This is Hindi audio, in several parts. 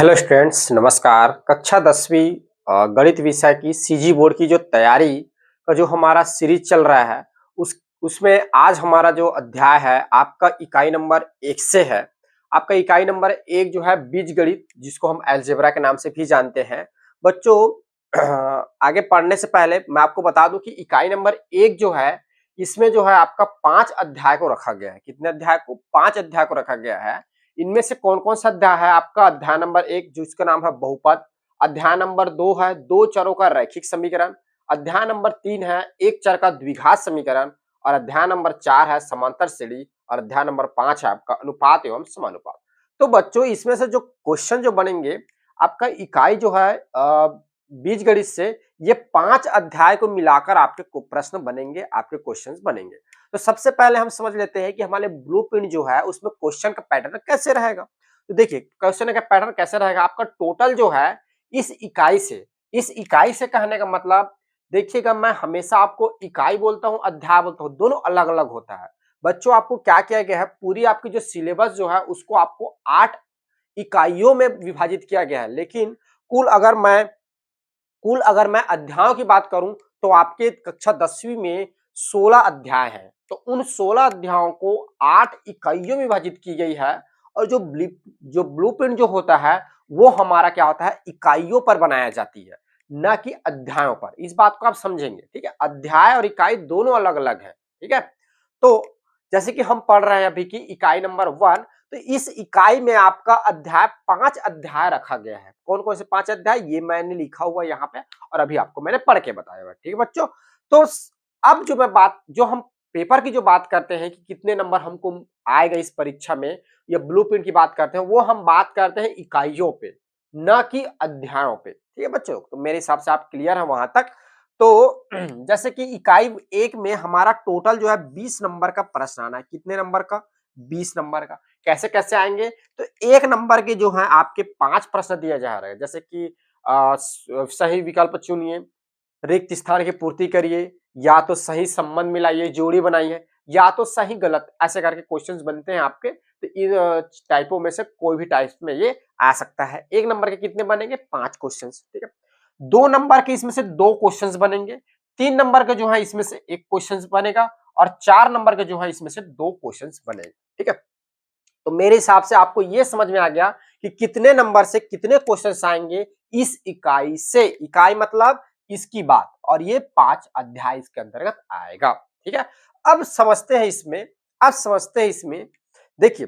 हेलो स्टूडेंट्स, नमस्कार। कक्षा 10वीं गणित विषय की सीजी बोर्ड की जो तैयारी का जो हमारा सीरीज चल रहा है उसमें आज हमारा जो अध्याय है आपका इकाई नंबर 1 से है। आपका इकाई नंबर 1 जो है बीजगणित, जिसको हम अलजेब्रा के नाम से भी जानते हैं। बच्चों, आगे पढ़ने से पहले मैं आपको बता दूं कि इकाई नंबर 1 जो है इसमें जो है आपका 5 अध्याय को रखा गया है। कितने अध्याय को? 5 अध्याय को रखा गया है। इनमें से कौन कौन सा अध्याय है? आपका अध्याय नंबर 1 जिसका नाम है बहुपद, अध्याय नंबर 2 है दो चरों का रैखिक समीकरण, अध्याय नंबर 3 है एक चर का द्विघात समीकरण, और अध्याय नंबर 4 है समांतर श्रेणी, और अध्याय नंबर 5 है आपका अनुपात एवं समानुपात। तो बच्चों, इसमें से जो क्वेश्चन जो बनेंगे आपका इकाई जो है बीजगणित से, ये 5 अध्याय को मिलाकर आपके प्रश्न बनेंगे, आपके क्वेश्चंस बनेंगे। तो सबसे पहले हम समझ लेते हैं कि हमारे ब्लूप्रिंट जो है उसमें क्वेश्चन का पैटर्न कैसे रहेगा। तो देखिए, क्वेश्चन का पैटर्न कैसे रहेगा। आपका टोटल जो है इस इकाई से कहने का मतलब, देखिएगा, मैं हमेशा आपको इकाई बोलता हूं, अध्याय बोलता हूं, दोनों अलग अलग होता है। बच्चों, आपको क्या किया गया है, पूरी आपकी जो सिलेबस जो है उसको आपको 8 इकाइयों में विभाजित किया गया है। लेकिन कुल अगर मैं कुल अगर मैं अध्यायों की बात करूं तो आपके कक्षा 10वीं में 16 अध्याय हैं। तो उन 16 अध्यायों को 8 इकाइयों में विभाजित की गई है। और जो ब्लूप्रिंट जो होता है वो हमारा क्या होता है, इकाइयों पर बनाया जाती है, ना कि अध्यायों पर। इस बात को आप समझेंगे, ठीक है। अध्याय और इकाई दोनों अलग अलग है, ठीक है। तो जैसे कि हम पढ़ रहे हैं अभी की इकाई नंबर 1, तो इस इकाई में आपका अध्याय 5 अध्याय रखा गया है। कौन कौन से 5 अध्याय, ये मैंने लिखा हुआ यहाँ पे, और अभी आपको मैंने पढ़ के बताया हुआ, ठीक है बच्चों। तो अब जो हम पेपर की जो बात करते हैं कि कितने नंबर हमको आएगा इस परीक्षा में, या ब्लूप्रिंट की बात करते हैं, वो हम बात करते हैं इकाइयों पे, ना कि अध्यायों पे, ठीक है बच्चों। तो मेरे हिसाब से आप क्लियर है वहां तक। तो जैसे कि इकाई 1 में हमारा टोटल जो है 20 नंबर का प्रश्न आना है। कितने नंबर का? 20 नंबर का। कैसे कैसे आएंगे? तो 1 नंबर के जो है आपके 5 प्रश्न दिया जा रहा है, जैसे कि सही विकल्प चुनिए, रिक्त स्थान की पूर्ति करिए, या तो सही संबंध मिलाइए, जोड़ी बनाइए, या तो सही गलत, ऐसे करके क्वेश्चंस बनते हैं आपके। तो इन टाइपों में से कोई भी टाइप में ये आ सकता है। 1 नंबर के कितने बनेंगे? 5 क्वेश्चंस, ठीक है। 2 नंबर के इसमें से 2 क्वेश्चंस बनेंगे, 3 नंबर के जो है इसमें से 1 क्वेश्चंस बनेगा, और 4 नंबर के जो है इसमें से 2 क्वेश्चंस बनेंगे, ठीक है। तो मेरे हिसाब से आपको ये समझ में आ गया कि कितने नंबर से कितने क्वेश्चंस आएंगे इस इकाई से। इकाई मतलब इसकी बात, और ये 5 अध्याय इसके अंतर्गत आएगा, ठीक है। अब समझते हैं इसमें देखिए,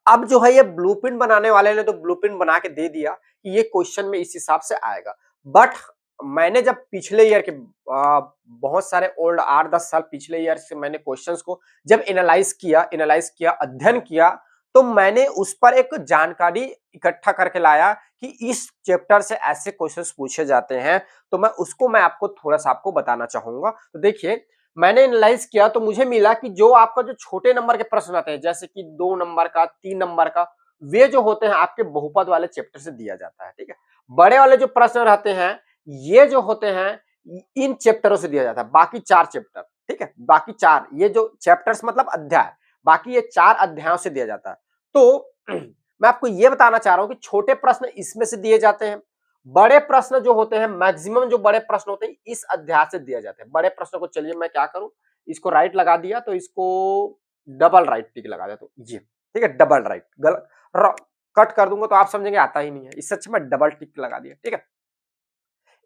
अब जो है ये ब्लूप्रिंट बनाने वाले ने तो ब्लूप्रिंट बना के दे दिया कि ये क्वेश्चन में इस हिसाब से आएगा। बट मैंने जब पिछले ईयर के बहुत सारे ओल्ड 8-10 साल पिछले ईयर से मैंने क्वेश्चंस को जब एनालाइज किया, अध्ययन किया, तो मैंने उस पर एक जानकारी इकट्ठा करके लाया कि इस चैप्टर से ऐसे क्वेश्चंस पूछे जाते हैं। तो मैं आपको थोड़ा सा आपको बताना चाहूंगा। तो देखिए, मैंने एनालाइज किया तो मुझे मिला कि जो आपका जो छोटे नंबर के प्रश्न आते हैं, जैसे कि 2 नंबर का, 3 नंबर का, वे जो होते हैं आपके बहुपद वाले चैप्टर से दिया जाता है, ठीक है। बड़े वाले जो प्रश्न रहते हैं, ये जो होते हैं इन चैप्टरों से दिया जाता है, बाकी 4 चैप्टर, ठीक है। बाकी 4 ये जो चैप्टर्स मतलब अध्याय, बाकी ये 4 अध्यायों से दिया जाता है। तो मैं आपको ये बताना चाह रहा हूं कि छोटे प्रश्न इसमें से दिए जाते हैं, बड़े प्रश्न जो होते हैं, मैक्सिमम जो बड़े प्रश्न होते हैं इस अध्याय से दिए जाते हैं। बड़े प्रश्न को चलिए मैं क्या करूं, इसको राइट लगा दिया तो इसको डबल राइट टिक लगा दिया, तो ये ठीक है, डबल राइट। कट कर दूंगा तो आप समझेंगे आता ही नहीं है, इससे अच्छा मैं डबल टिक लगा दिया, ठीक है।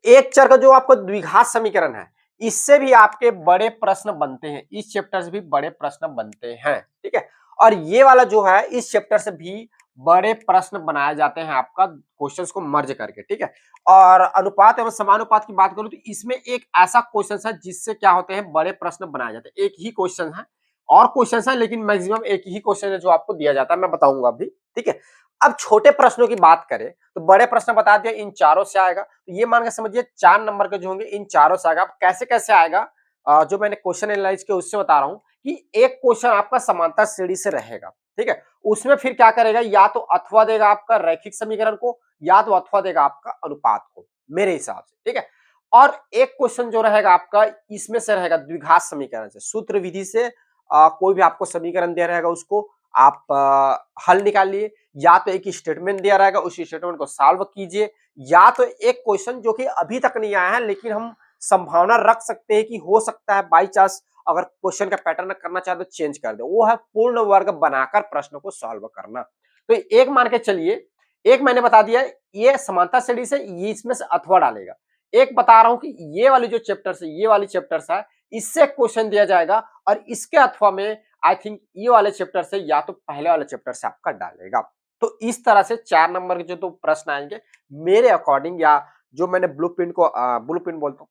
एक चर का जो आपको द्विघात समीकरण है, इससे भी आपके बड़े प्रश्न बनते हैं, इस चैप्टर से भी बड़े प्रश्न बनते हैं, ठीक है। और ये वाला जो है इस चैप्टर से भी बड़े प्रश्न बनाए जाते हैं, आपका क्वेश्चंस को मर्ज करके, ठीक है। और अनुपात एवं समानुपात की बात करूं तो इसमें एक ऐसा क्वेश्चन है जिससे क्या होते हैं, बड़े प्रश्न बनाए जाते हैं। एक ही क्वेश्चन है, और क्वेश्चन है लेकिन मैक्सिमम एक ही क्वेश्चन है जो आपको दिया जाता है, मैं बताऊंगा अभी, ठीक है। अब छोटे प्रश्नों की बात करें तो बड़े प्रश्न बता दिया इन चारों से आएगा। तो ये मान के समझिए 4 नंबर के जो होंगे इन चारों से आएगा। अब कैसे कैसे आएगा, जो मैंने क्वेश्चन एनालाइज किया उससे बता रहा हूं कि एक क्वेश्चन आपका समांतर श्रेणी से रहेगा, ठीक है। उसमें फिर क्या करेगा, या तो अथवा देगा आपका रैखिक समीकरण को, या तो अथवा देगा आपका अनुपात को, मेरे हिसाब से, ठीक है। और एक क्वेश्चन जो रहेगा आपका इसमें से रहेगा द्विघात समीकरण से, सूत्र विधि से कोई भी आपको समीकरण दिया रहेगा उसको आप हल निकालिए, या तो एक स्टेटमेंट दिया रहेगा उस स्टेटमेंट को सॉल्व कीजिए, या तो एक क्वेश्चन जो कि अभी तक नहीं आया है लेकिन हम संभावना रख सकते हैं कि हो सकता है बाई चांस अगर क्वेश्चन का पैटर्न करना चाहे तो चेंज कर दे, वो है पूर्ण वर्ग बनाकर प्रश्न को सॉल्व करना। तो एक मान के चलिए, एक मैंने बता दिया ये समांतर श्रेणी से, ये इसमें से अथवा डालेगा। एक बता रहा हूं कि ये वाली जो चैप्टर्स है, ये वाली चैप्टर्स है, इससे क्वेश्चन दिया जाएगा और इसके अथवा में आई थिंक ये वाले चैप्टर से या तो पहले वाले चैप्टर से आपका डालेगा। तो इस तरह से 4 नंबर के जो तो प्रश्न आएंगे मेरे अकॉर्डिंग, या जो मैंने ब्लूप्रिंट को ब्लूप्रिंट बोलता हूँ,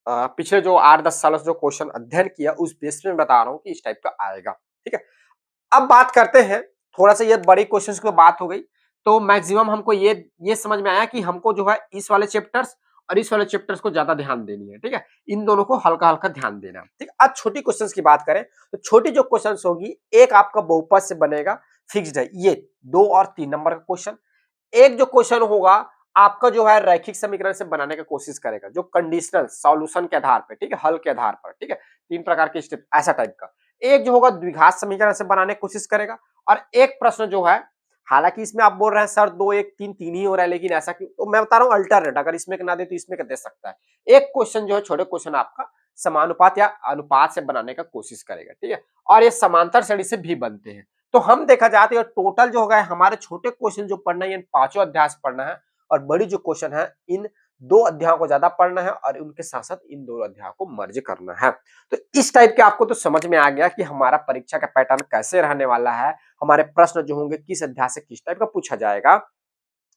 पिछले जो 8-10 सालों से जो क्वेश्चन अध्ययन किया उस बेस में बता रहा हूँ कि इस टाइप का आएगा। ठीक है, अब बात करते हैं, थोड़ा सा ये बड़ी क्वेश्चंस की बात हो गई, तो मैक्सिमम हमको ये समझ में आया कि हमको जो है इस वाले चैप्टर्स और इस वाले चैप्टर्स को ज्यादा ध्यान देनी है। ठीक है, इन दोनों को हल्का हल्का ध्यान देना है। ठीक है, अब छोटी क्वेश्चंस की बात करें तो छोटी जो क्वेश्चंस होगी, एक आपका बहुपद से बनेगा, फिक्स्ड है, ये 2 और 3 नंबर का क्वेश्चन। एक जो क्वेश्चन होगा आपका जो है रैखिक समीकरण से बनाने की कोशिश करेगा, जो कंडीशनल सॉल्यूशन के आधार पर, ठीक है, हल के आधार पर। ठीक है, 3 प्रकार के स्टेप ऐसा टाइप का। एक जो होगा द्विघात समीकरण से बनाने की कोशिश करेगा, और एक प्रश्न जो है, हालांकि इसमें आप बोल रहे हैं सर 2 1 3 3 ही हो रहा है, लेकिन ऐसा क्यों, तो मैं बता रहा हूं अल्टरनेट, अगर इसमें ना दे तो इसमें दे सकता है। एक क्वेश्चन जो है, छोटे क्वेश्चन आपका समानुपात या अनुपात से बनाने का कोशिश करेगा। ठीक है, और ये समांतर श्रेणी से भी बनते हैं। तो हम देखा जाए तो टोटल जो होगा हमारे छोटे क्वेश्चन जो पढ़ना है इन पांचों अध्याय से पढ़ना है, और बड़ी जो क्वेश्चन है इन 2 अध्यायों को ज्यादा पढ़ना है, और उनके साथ साथ इन 2 अध्यायों को मर्ज करना है। तो इस टाइप के आपको तो समझ में आ गया कि हमारा परीक्षा का पैटर्न कैसे रहने वाला है, हमारे प्रश्न जो होंगे किस अध्याय से किस टाइप का पूछा जाएगा,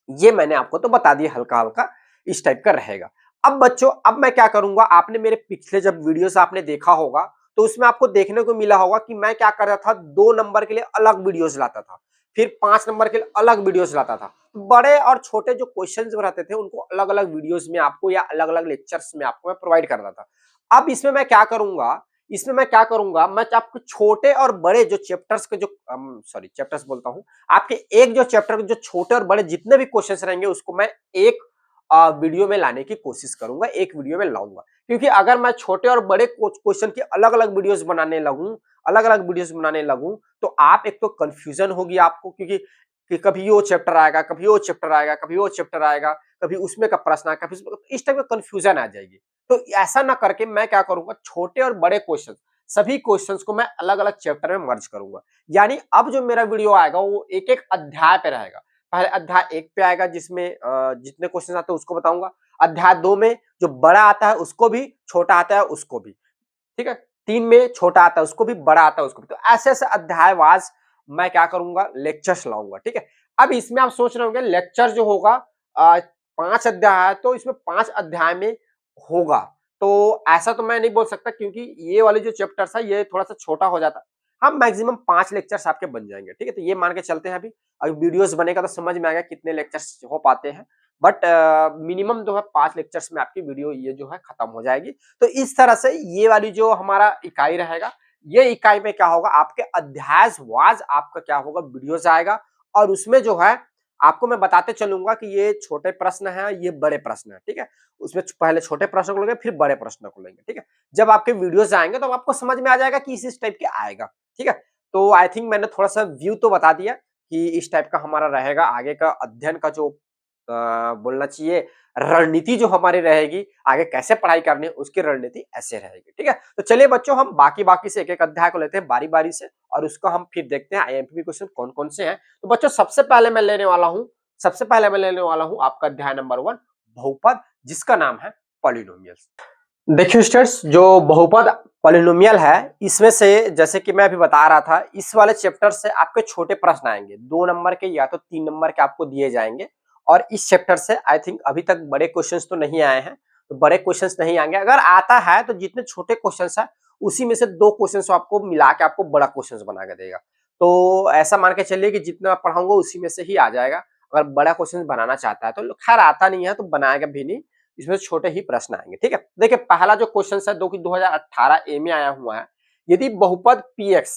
ये मैंने आपको तो बता दिया, हल्का हल्का इस टाइप का रहेगा। अब बच्चों, अब मैं क्या करूंगा, आपने मेरे पिछले जब वीडियोस आपने देखा होगा तो उसमें आपको देखने को मिला होगा कि मैं क्या कर रहा था, 2 नंबर के लिए अलग वीडियोस लाता था, फिर 5 नंबर के लिए अलग वीडियोस लाता था। बड़े और छोटे जो क्वेश्चंस रहते थे उनको अलग अलग वीडियोस में आपको या अलग अलग लेक्चर्स में आपको मैं प्रोवाइड करता था। अब इसमें मैं क्या करूंगा, मैं आपको छोटे और बड़े जो चैप्टर्स के जो सॉरी चैप्टर्स बोलता हूं, आपके एक जो चैप्टर के जो छोटे और बड़े जितने भी क्वेश्चंस रहेंगे उसको मैं एक वीडियो में लाने की कोशिश करूंगा, एक वीडियो में लाऊंगा। क्योंकि अगर मैं छोटे और बड़े क्वेश्चन की अलग अलग वीडियोस बनाने लगूं तो आप एक तो कंफ्यूजन होगी आपको, क्योंकि कि कभी वो चैप्टर आएगा, कभी वो चैप्टर आएगा, कभी वो चैप्टर आएगा, कभी उसमें का प्रश्न आएगा, कभी इस टाइप का कंफ्यूजन आ जाएगी। तो ऐसा ना करके मैं क्या करूंगा, छोटे और बड़े क्वेश्चन सभी क्वेश्चंस को मैं अलग अलग चैप्टर में मर्ज करूंगा। यानी अब जो मेरा वीडियो आएगा वो एक एक अध्याय पे रहेगा। पहले अध्याय 1 पे आएगा जिसमें जितने क्वेश्चन आते हैं उसको बताऊंगा, अध्याय 2 में जो बड़ा आता है उसको भी, छोटा आता है उसको भी, ठीक है, 3 में छोटा आता है उसको भी, बड़ा आता है उसको भी। तो ऐसे ऐसे अध्यायवार मैं क्या करूंगा, लेक्चर्स लाऊंगा। ठीक है, अब इसमें आप सोच रहे होंगे लेक्चर जो होगा 5 अध्याय है तो इसमें 5 अध्याय में होगा, तो ऐसा तो मैं नहीं बोल सकता क्योंकि ये वाले जो चैप्टर्स है ये थोड़ा सा छोटा हो जाता। हम मैक्सिमम 5 लेक्चर्स आपके बन जाएंगे। ठीक है, तो ये मान के चलते हैं। अभी अगर वीडियोस बनेगा तो समझ में आएगा कितने लेक्चर्स हो पाते हैं, बट मिनिमम जो है 5 लेक्चर्स में आपकी वीडियो ये जो है खत्म हो जाएगी। तो इस तरह से ये वाली जो हमारा इकाई रहेगा, ये इकाई में क्या होगा, आपके अध्याय वाज आपका क्या होगा, वीडियोस आएगा, और उसमें जो है आपको मैं बताते चलूंगा कि ये छोटे प्रश्न है, ये बड़े प्रश्न है। ठीक है, उसमें पहले छोटे प्रश्न को लेंगे फिर बड़े प्रश्न को लेंगे। ठीक है, जब आपके वीडियोस आएंगे तो आपको समझ में आ जाएगा कि इस टाइप के आएगा। ठीक है, तो आई थिंक मैंने थोड़ा सा व्यू तो बता दिया कि इस टाइप का हमारा रहेगा आगे का अध्ययन का जो बोलना चाहिए रणनीति जो हमारी रहेगी, आगे कैसे पढ़ाई करनी है उसकी रणनीति ऐसे रहेगी। ठीक है, तो चलिए बच्चों, हम बाकी से एक एक अध्याय को लेते हैं बारी बारी से, और उसको हम फिर देखते हैं आईएमपी क्वेश्चन कौन कौन से हैं। तो बच्चों सबसे पहले मैं लेने वाला हूं आपका अध्याय नंबर 1, बहुपद, जिसका नाम है पॉलिनोमियल्स। देखिए स्टूडेंट्स, जो बहुपद पॉलिनोमियल है इसमें से जैसे कि मैं अभी बता रहा था, इस वाले चैप्टर से आपके छोटे प्रश्न आएंगे, 2 नंबर के या तो 3 नंबर के आपको दिए जाएंगे, और इस चैप्टर से आई थिंक अभी तक बड़े क्वेश्चंस तो नहीं आए हैं, तो बड़े क्वेश्चंस नहीं आएंगे। अगर आता है तो जितने छोटे क्वेश्चंस है उसी में से 2 क्वेश्चंस आपको मिला के आपको बड़ा क्वेश्चंस बना के देगा। तो ऐसा मान के चलिए कि जितना पढ़ाऊंगा उसी में से ही आ जाएगा। अगर बड़ा क्वेश्चन बनाना चाहता है तो खैर आता नहीं है तो बनाएगा भी नहीं, इसमें छोटे ही प्रश्न आएंगे। ठीक है, देखिए पहला जो क्वेश्चन है 2018 ए में आया हुआ है, यदि बहुपद px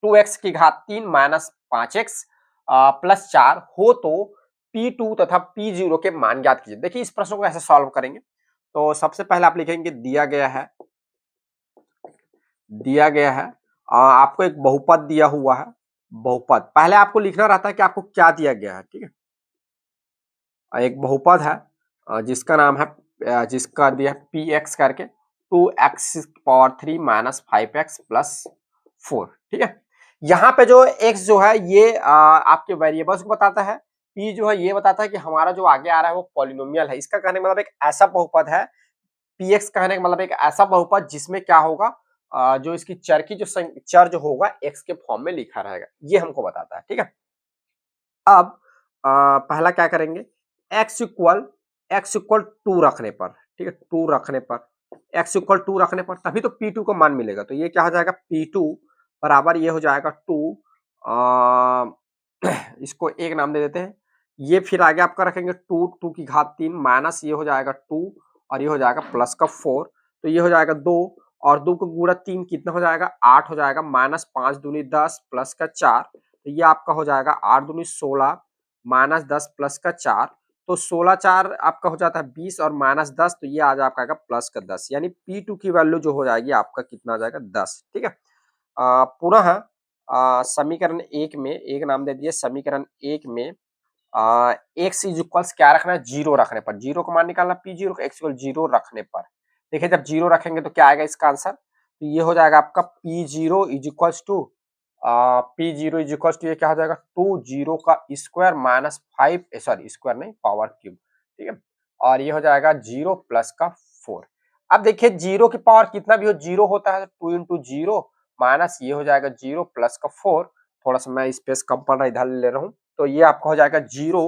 2x की घात 3 माइनस 5x प्लस 4 हो तो P2 तथा P0 के मान ज्ञात कीजिए। देखिए इस प्रश्न को कैसे सॉल्व करेंगे, तो सबसे पहले आप लिखेंगे दिया गया है आपको एक बहुपद दिया हुआ है, बहुपद पहले आपको लिखना रहता है कि आपको क्या दिया गया है, ठीक है। एक बहुपद है जिसका नाम है जिसका दिया है पी एक्स करके 2x⁻³ माइनस 5x प्लस 4, ठीक है। यहाँ पे जो x जो है ये आपके वेरिएबल्स को बताता है, p जो है ये बताता है कि हमारा जो आगे आ रहा है वो पॉलिनोमियल है। इसका कहने का मतलब एक ऐसा बहुपद है, px कहने का मतलब एक ऐसा बहुपद जिसमें क्या होगा जो इसकी चर की जो चर जो होगा x के फॉर्म में लिखा रहेगा, ये हमको बताता है, ठीक है। अब पहला क्या करेंगे, x इक्वल 2 रखने पर, ठीक है, 2 रखने पर, x इक्वल 2 रखने पर तभी तो P2 को मान मिलेगा। तो ये क्या हो जाएगा, P2 बराबर ये हो जाएगा 2, इसको एक नाम दे देते हैं। ये फिर आगे आपका रखेंगे 2, 2 की घात 3 माइनस ये हो जाएगा 2 और ये हो जाएगा प्लस का 4, तो ये हो जाएगा 2 और 2 को गुणा 3 कितना हो जाएगा, 8 हो जाएगा, माइनस 5 दूनी 10 प्लस का 4, तो ये आपका हो जाएगा 8 दूनी 16 माइनस 10 प्लस का 4, तो 16 4 आपका हो जाता है 20 और माइनस 10, तो ये आ जाएगा आपका प्लस का 10, यानी P2 की वैल्यू जो हो जाएगी आपका कितना आ जाएगा 10, ठीक है। पुनः समीकरण 1 में एक नाम दे दिए, समीकरण 1 में एक्स इज इक्वल्स क्या रखना है, 0 रखने पर, 0 का मान निकालना P0 का, एक्स इक्वल 0 रखने पर, देखिए जब 0 रखेंगे तो क्या आएगा इसका आंसर, तो ये हो जाएगा आपका P0 is equals to P0 is equals to ये क्या हो जाएगा 2 0 का स्क्वायर माइनस 5 सॉरी स्क्वायर नहीं पावर क्यूब, ठीक है, और ये हो जाएगा 0 प्लस का 4। अब देखिए 0 की पावर कितना भी हो 0 होता है, 2 इंटू 0 माइनस ये हो जाएगा 0 प्लस का 4, थोड़ा सा मैं स्पेस कम पड़ रहा है इधर ले रहा हूँ, तो ये आपका हो जाएगा 0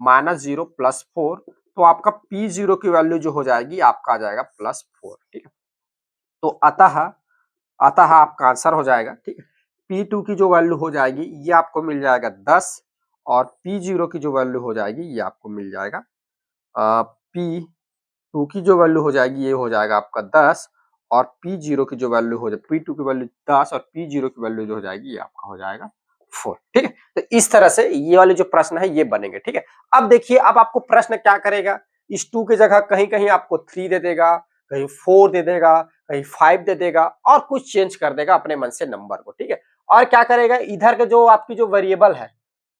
माइनस 0 प्लस 4, तो आपका P0 की वैल्यू जो हो जाएगी आपका आ जाएगा प्लस 4, ठीक है। तो अतः अतः आपका आंसर हो जाएगा, ठीक है, P2 की जो वैल्यू हो जाएगी ये आपको मिल जाएगा 10 और P0 की जो वैल्यू हो जाएगी ये आपको मिल जाएगा P2 की जो वैल्यू हो जाएगी ये हो जाएगा आपका 10 और P0 की जो वैल्यू हो जाएगी P2 की वैल्यू 10 और P0 की वैल्यू जो हो जाएगी ये आपका हो जाएगा 4, ठीक है। तो इस तरह से ये वाले जो प्रश्न है ये बनेंगे, ठीक है। अब देखिए अब आपको प्रश्न क्या करेगा, इस 2 की जगह कहीं कहीं आपको 3 दे देगा, कहीं 4 दे देगा, कहीं 5 दे देगा और कुछ चेंज कर देगा अपने मन से नंबर को, ठीक है। और क्या करेगा, इधर के जो आपकी जो वेरिएबल है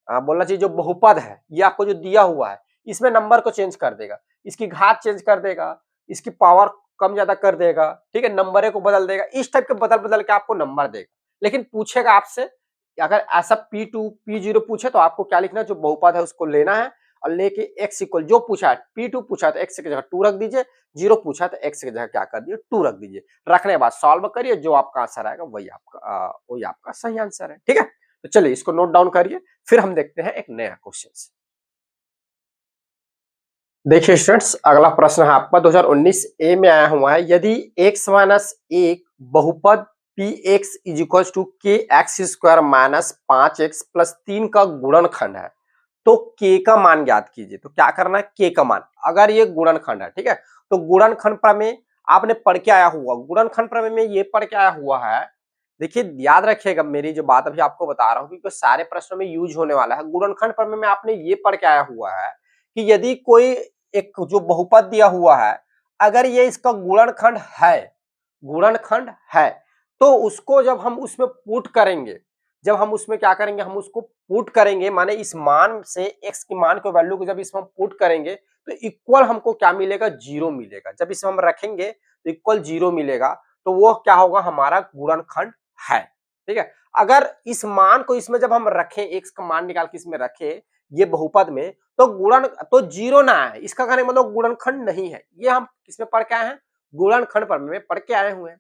बोलना चाहिए जो बहुपद है ये आपको जो दिया हुआ है इसमें नंबर को चेंज कर देगा, इसकी घात चेंज कर देगा, इसकी पावर कम ज्यादा कर देगा, ठीक है, नंबरे को बदल देगा, इस टाइप के बदल बदल के आपको नंबर देगा। लेकिन पूछेगा आपसे अगर ऐसा P2 P0 पूछे तो आपको क्या लिखना है, जो बहुपद है उसको लेना है और लेके x इक्वल जो पूछा है P2 पूछा है तो x की जगह 2 रख दीजिए, 0 पूछा है तो x की जगह क्या कर दिए 2 रख दीजिए, रखने के बाद सॉल्व करिए, जो आपका आंसर आएगा वही आपका सही आंसर है, ठीक है। तो चलिए इसको नोट डाउन करिए, फिर हम देखते हैं एक नया क्वेश्चन। देखिए स्टूडेंट्स अगला प्रश्न है आपका 2019 ए में आया हुआ है, यदि x माइनस 1 बहुपद px इज इक्वल टू के x square minus 5x plus 3 का गुणनखंड है तो k का मान ज्ञात कीजिए। तो क्या करना है, k का मान, अगर ये गुणनखंड है, ठीक है, तो गुणनखंड प्रमेय आपने पढ़ के आया हुआ, गुणनखंड प्रमेय में ये पढ़ के आया हुआ है। देखिए याद रखिएगा मेरी जो बात अभी आपको बता रहा हूँ क्योंकि सारे प्रश्नों में यूज होने वाला है। गुणनखंड प्रमेय में आपने ये पढ़ के आया हुआ है कि यदि कोई एक जो बहुपद दिया हुआ है अगर ये इसका गुणनखंड है तो उसको जब हम उसमें पुट करेंगे, जब हम उसमें क्या करेंगे, हम उसको पुट करेंगे माने इस मान से x की मान को वैल्यू को जब इसमें हम पुट करेंगे तो इक्वल हमको क्या मिलेगा, 0 मिलेगा। जब इसमें हम रखेंगे तो इक्वल 0 मिलेगा, तो वो क्या होगा, हमारा गुणनखंड है, ठीक है। अगर इस मान को इसमें जब हम रखें, x का मान निकाल के इसमें रखें ये बहुपद में, तो गुणन तो 0 ना है, इसका कहने का मतलब गुणनखंड नहीं है। ये हम किसमें पढ़ के आए हैं, गुणनखंड प्रमेय में पढ़ के आए हुए हैं।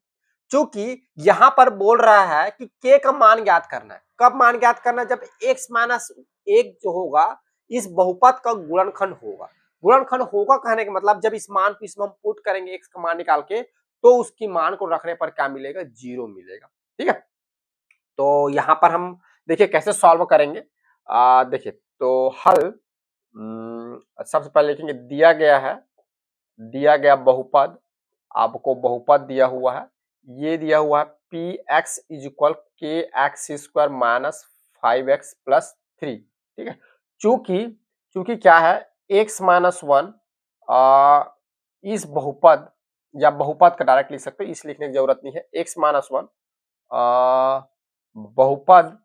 क्योंकि यहां पर बोल रहा है कि k का मान ज्ञात करना है, कब मान ज्ञात करना है, जब x माइनस 1 जो होगा इस बहुपद का गुणनखंड होगा। गुणनखंड होगा कहने का मतलब जब इस मान को इसमें हम पुट करेंगे x का मान निकाल के तो उसकी मान को रखने पर क्या मिलेगा, 0 मिलेगा, ठीक है। तो यहां पर हम देखिए कैसे सॉल्व करेंगे, देखिए तो हल सबसे पहले लिखेंगे, दिया गया बहुपद, आपको बहुपद दिया हुआ है, ये दिया हुआ है पी एक्स इज इक्वल के x square minus 5x plus 3, ठीक है। चूंकि चूंकि क्या है x माइनस 1 इस बहुपद या बहुपद का डायरेक्ट लिख सकते हो, इस लिखने की जरूरत नहीं है, x माइनस 1 बहुपद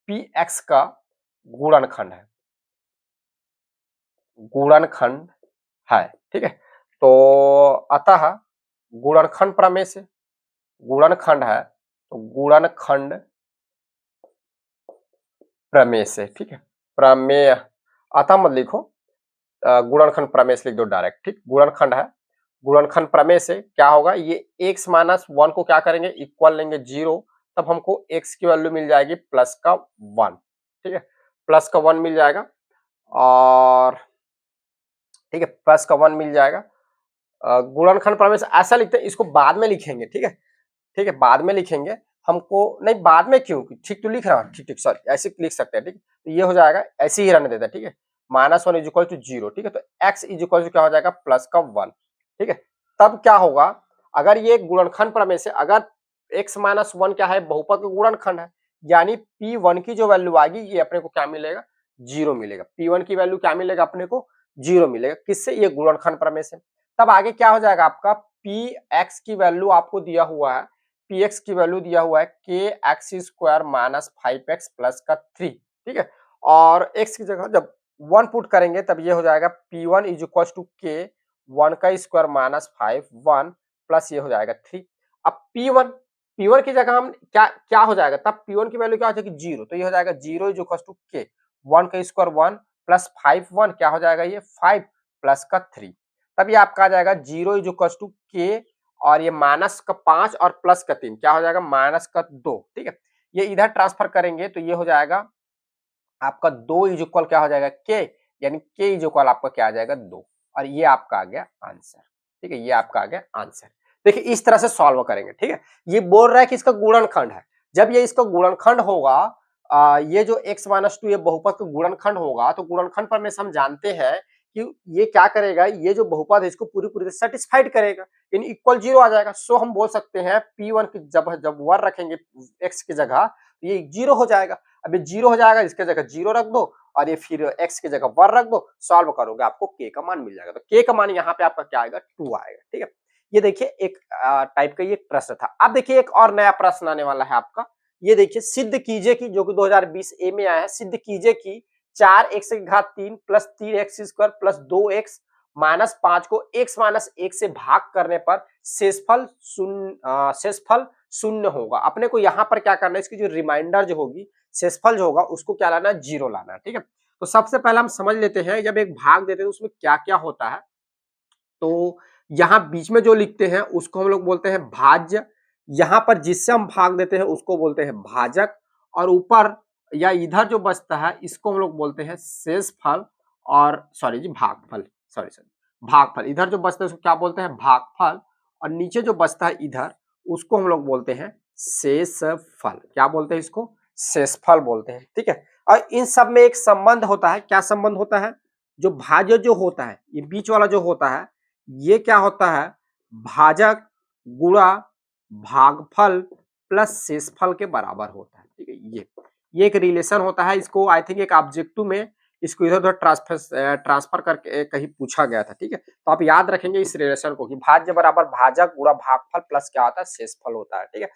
px का गुणनखंड है, गुणनखंड है, ठीक है। तो अतः गुणनखंड प्रमेय से, गुणनखंड है तो गुणनखंड प्रमेय से, ठीक है, प्रमेय, अतः मत लिखो, गुणनखंड प्रमेय से लिख दो डायरेक्ट, ठीक। गुणनखंड है, गुणनखंड प्रमेय से क्या होगा, ये x माइनस वन को क्या करेंगे, इक्वल लेंगे 0, तब हमको x की वैल्यू मिल जाएगी प्लस का 1, ठीक है, प्लस का 1 मिल जाएगा, और ठीक है, प्लस का 1 मिल जाएगा। गुणनखंड प्रमेय से ऐसा लिखते हैं, इसको बाद में लिखेंगे, ठीक है, ठीक है, बाद में लिखेंगे, हमको नहीं, बाद में क्यों, ठीक तो लिख रहा हूँ, ठीक ठीक, सॉरी, ऐसे लिख सकते हैं, ठीक, तो ये हो जाएगा, ऐसे ही रहने देता है, ठीक है, -1 इज इक्वल टू 0, ठीक है, तो x इज इक्वल टू क्या हो जाएगा, प्लस का 1, ठीक है। तब क्या होगा, अगर ये गुणनखंड प्रमेय से, अगर x माइनस 1 क्या है, बहुपद का गुणनखंड है, यानी P1 की जो वैल्यू आएगी ये अपने को क्या मिलेगा, 0 मिलेगा। P1 की वैल्यू क्या मिलेगा अपने को, 0 मिलेगा, किससे, ये गुणनखंड प्रमेय से। तब आगे क्या हो जाएगा आपका, Px की वैल्यू आपको दिया हुआ है, Px की वैल्यू दिया हुआ है kx square minus 5x plus का 3, ठीक है, और x की जगह जब 1 पुट करेंगे तब ये हो जाएगा P1 is equal to k 1 का स्क्वायर माइनस 5 1 प्लस ये हो जाएगा 3। अब P1 की जगह हम क्या क्या हो जाएगा, तब P1 की वैल्यू क्या हो जाएगी, 0, तो ये हो जाएगा 0 इज इक्वल टू k 1 का स्क्वायर 1 प्लस 5 1 क्या हो जाएगा, ये 5 प्लस का 3, तब ये आपका आ जाएगा 0 इज इक्वल टू k, और ये माइनस का 5 और प्लस का 3 क्या हो जाएगा, माइनस का 2, ठीक है। ये इधर ट्रांसफर करेंगे तो ये हो जाएगा आपका 2 इज इक्वल क्या हो जाएगा, k, यानी k इज इक्वल आपका क्या आ जाएगा, 2, और ये आपका आ गया आंसर, ठीक है, ये आपका आ गया आंसर। देखिए इस तरह से सॉल्व करेंगे, ठीक है। ये बोल रहा है कि इसका गुणनखंड है, जब ये इसका गुणनखंड होगा, ये जो x माइनस 2 ये बहुपद का गुणनखंड होगा, तो गुणनखंड पर में हम जानते हैं कि ये क्या करेगा, ये जो बहुपद है इसको पूरी पूरी सेटिस्फाइड करेगा, यानी इक्वल 0 आ जाएगा। सो हम बोल सकते हैं P1 की जब जब 1 रखेंगे x की जगह, तो ये 0 हो जाएगा। अब ये 0 हो जाएगा, इसके जगह 0 रख दो, और ये फिर x की जगह 1 रख दो, सॉल्व करोगे आपको k का मान मिल जाएगा। तो k का मान यहाँ पे आपका क्या आएगा, 2 आएगा, ठीक है। ये देखिए एक टाइप का ये प्रश्न था। अब देखिए एक और नया प्रश्न आने वाला है आपका, ये देखिए, सिद्ध कीजिए कि, जो कि 2020 ए में आया है, सिद्ध कीजिए कि 4x की घात 3 plus 3x square plus 2x minus 5 को x माइनस 1 से भाग करने पर शेषफल शून्य होगा। अपने को यहाँ पर क्या करना है, इसकी जो रिमाइंडर जो होगी, शेषफल जो होगा उसको क्या लाना है, 0 लाना है, ठीक है। तो सबसे पहले हम समझ लेते हैं, जब एक भाग देते हैं उसमें क्या क्या होता है। तो यहाँ बीच में जो लिखते हैं उसको हम लोग बोलते हैं भाज्य, यहाँ पर जिससे हम भाग देते हैं उसको बोलते हैं भाजक, और ऊपर या इधर जो बचता है इसको हम लोग बोलते हैं शेषफल, और सॉरी जी भागफल, सॉरी भागफल, इधर जो बचता है उसको क्या बोलते हैं, भागफल, और नीचे जो बचता है इधर उसको हम लोग बोलते हैं शेषफल। क्या बोलते हैं इसको, शेषफल बोलते हैं, ठीक है। और इन सब में एक संबंध होता है, क्या संबंध होता है, जो भाज्य जो होता है, ये बीच वाला जो होता है, ये क्या होता है, भाजक गुणा भागफल प्लस शेषफल के बराबर होता है, ठीक है। ये एक रिलेशन होता है, इसको आई थिंक एक ऑब्जेक्टिव में इसको इधर उधर ट्रांसफर करके कहीं पूछा गया था, ठीक है। तो आप याद रखेंगे इस रिलेशन को कि भाज्य बराबर भाजक गुणा भागफल प्लस क्या होता है, शेषफल होता है, ठीक है।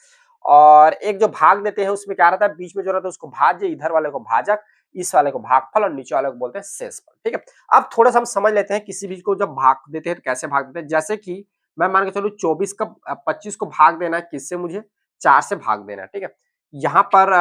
और एक जो भाग देते हैं उसमें क्या रहता है, बीच में जो रहता है उसको भाज्य, इधर वाले को भाजक, इस वाले को भागफल, और नीचे वाले को बोलते हैं शेषफल, ठीक है। अब थोड़ा सा हम समझ लेते हैं किसी भी को जब भाग देते हैं तो कैसे भाग देते हैं। जैसे कि मैं मान के चलूं 24 का 25 को भाग देना है, किससे, मुझे 4 से भाग देना है, ठीक है। यहाँ पर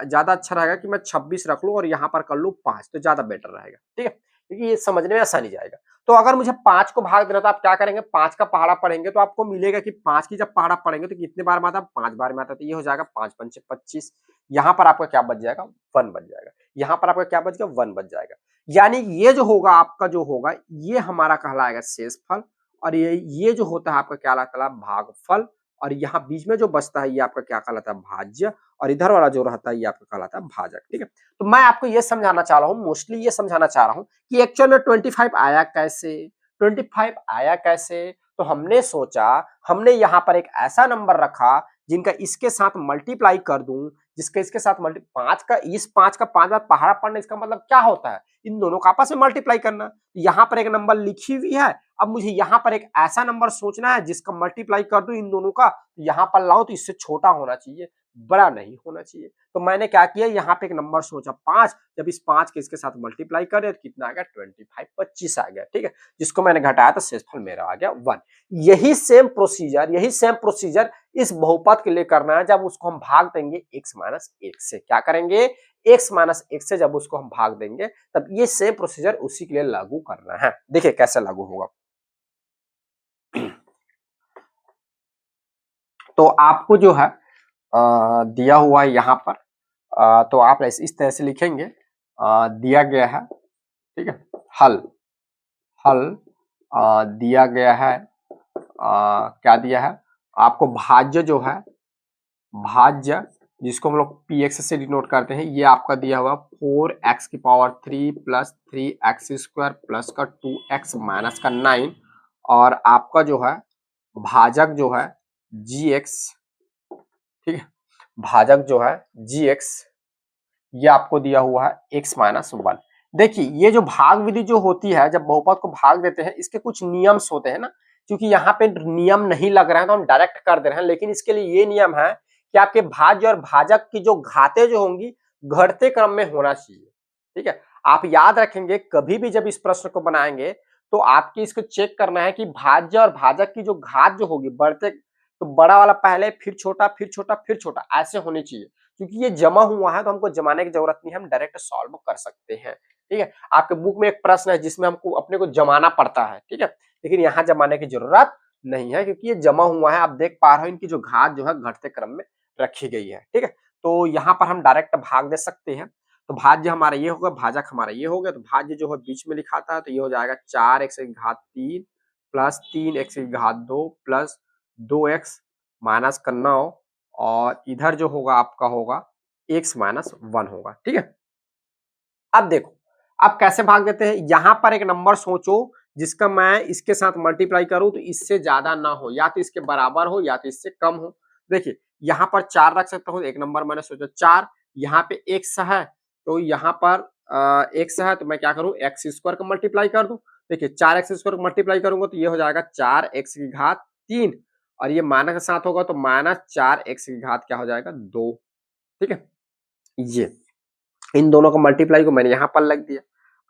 ज्यादा अच्छा रहेगा कि मैं 26 रख लूं और यहाँ पर कर लूं 5, तो ज्यादा बेटर रहेगा, ठीक है, क्योंकि ये समझने में आसानी जाएगा। तो अगर मुझे 5 को भाग देना तो आप क्या करेंगे, 5 का पहाड़ा पढ़ेंगे तो आपको मिलेगा कि 5 की जब पहाड़ा पढ़ेंगे तो कितने बार में आता है, 5 बार में आता है, तो ये हो जाएगा 5 पंचे 25, यहाँ पर आपका क्या बच जाएगा, 1 बच जाएगा, यहाँ पर आपका क्या बच गया, 1 बच जाएगा। यानी ये जो होगा आपका, जो होगा ये हमारा कहलाएगा शेषफल, और ये जो होता है आपका क्या कहलाता है, भागफल, और यहाँ बीच में जो बचता है ये आपका क्या कहलाता है, भाज्य, और इधर वाला जो रहता है ये आपका कहलाता है भाजक, ठीक है। तो मैं आपको ये समझाना चाह रहा हूँ, मोस्टली ये समझाना चाह रहा हूँ कि एक्चुअल में 25 आया कैसे, 25 आया कैसे। तो हमने सोचा, हमने यहाँ पर एक ऐसा नंबर रखा जिनका इसके साथ मल्टीप्लाई कर दूं, जिसके इसके साथ पांच का, इस 5 का 5 बार पहाड़ा पढ़ना, इसका मतलब क्या होता है, इन दोनों का आपस में मल्टीप्लाई करना। यहाँ पर एक नंबर लिखी हुई है, अब मुझे यहाँ पर एक ऐसा नंबर सोचना है जिसका मल्टीप्लाई कर दूं इन दोनों का, यहाँ पर लाओ तो इससे छोटा होना चाहिए, बड़ा नहीं होना चाहिए। तो मैंने क्या किया, यहाँ पे एक नंबर सोचा 5, जब इस 5 के इसके साथ मल्टीप्लाई करे तो कितना आ गया 25, 25 आ गया, ठीक है, जिसको मैंने घटाया तो शेषफल मेरा आ गया 1। यही सेम प्रोसीजर इस बहुपद के लिए करना है। जब उसको हम भाग देंगे x माइनस 1 से, क्या करेंगे, x माइनस 1 से जब उसको हम भाग देंगे तब ये सेम प्रोसीजर उसी के लिए लागू करना है। देखिए कैसे लागू होगा। तो आपको जो है दिया हुआ है यहाँ पर, तो आप इस तरह से लिखेंगे, दिया गया है, ठीक है, हल दिया गया है, क्या दिया है आपको, भाज्य जो है, भाज्य जिसको हम लोग px से डिनोट करते हैं, ये आपका दिया हुआ 4x की power 3 plus 3x square plus का 2x माइनस का 9, और आपका जो है भाजक जो है gx, ठीक है, भाजक जो है gx, ये आपको दिया हुआ है x माइनस 1। देखिए ये जो भाग विधि जो होती है, जब बहुपद को भाग देते हैं इसके कुछ नियम्स होते हैं ना, क्योंकि यहाँ पे नियम नहीं लग रहा है तो हम डायरेक्ट कर दे रहे हैं, लेकिन इसके लिए ये नियम है कि आपके भाज्य और भाजक की जो घातें जो होंगी घटते क्रम में होना चाहिए, ठीक है। आप याद रखेंगे कभी भी जब इस प्रश्न को बनाएंगे तो आपकी इसको चेक करना है कि भाज्य और भाजक की जो घात जो होगी बढ़ते, तो बड़ा वाला पहले, फिर छोटा, फिर छोटा, फिर छोटा, ऐसे होनी चाहिए, क्योंकि ये जमा हुआ है तो हमको जमाने की जरूरत नहीं है, हम डायरेक्ट सॉल्व कर सकते हैं, ठीक है। आपके बुक में एक प्रश्न है जिसमें हमको अपने को जमाना पड़ता है, ठीक है, लेकिन यहाँ जमाने की जरूरत नहीं है क्योंकि ये जमा हुआ है। आप देख पा रहे हो इनकी जो घात जो है घटते क्रम में रखी गई है, ठीक है। तो यहाँ पर हम डायरेक्ट भाग दे सकते हैं। तो भाज्य हमारा ये होगा, भाजक हमारा ये हो गया, तो भाज्य जो है बीच में लिखाता है तो ये हो जाएगा 4x की घात 3 प्लस 3x की घात 2 प्लस 2x माइनस का 9, और इधर जो होगा आपका होगा x माइनस 1 होगा, ठीक है। अब देखो अब कैसे भाग देते हैं, यहां पर एक नंबर सोचो जिसका मैं इसके साथ मल्टीप्लाई करूं तो इससे ज्यादा ना हो, या तो इसके बराबर हो या तो इससे कम हो। देखिए यहाँ पर 4 रख सकता हूँ, एक नंबर मैंने सोचा 4, यहाँ पे x है तो यहाँ पर x है तो मैं क्या करूं, x स्क्वायर का मल्टीप्लाई कर दूं। देखिए 4x स्क्वायर मल्टीप्लाई करूंगा तो ये हो जाएगा 4x की घात 3, और ये माइनस के साथ होगा तो माइनस 4x की घात क्या हो जाएगा 2, ठीक है। ये इन दोनों का मल्टीप्लाई को मैंने यहाँ पर लग दिया।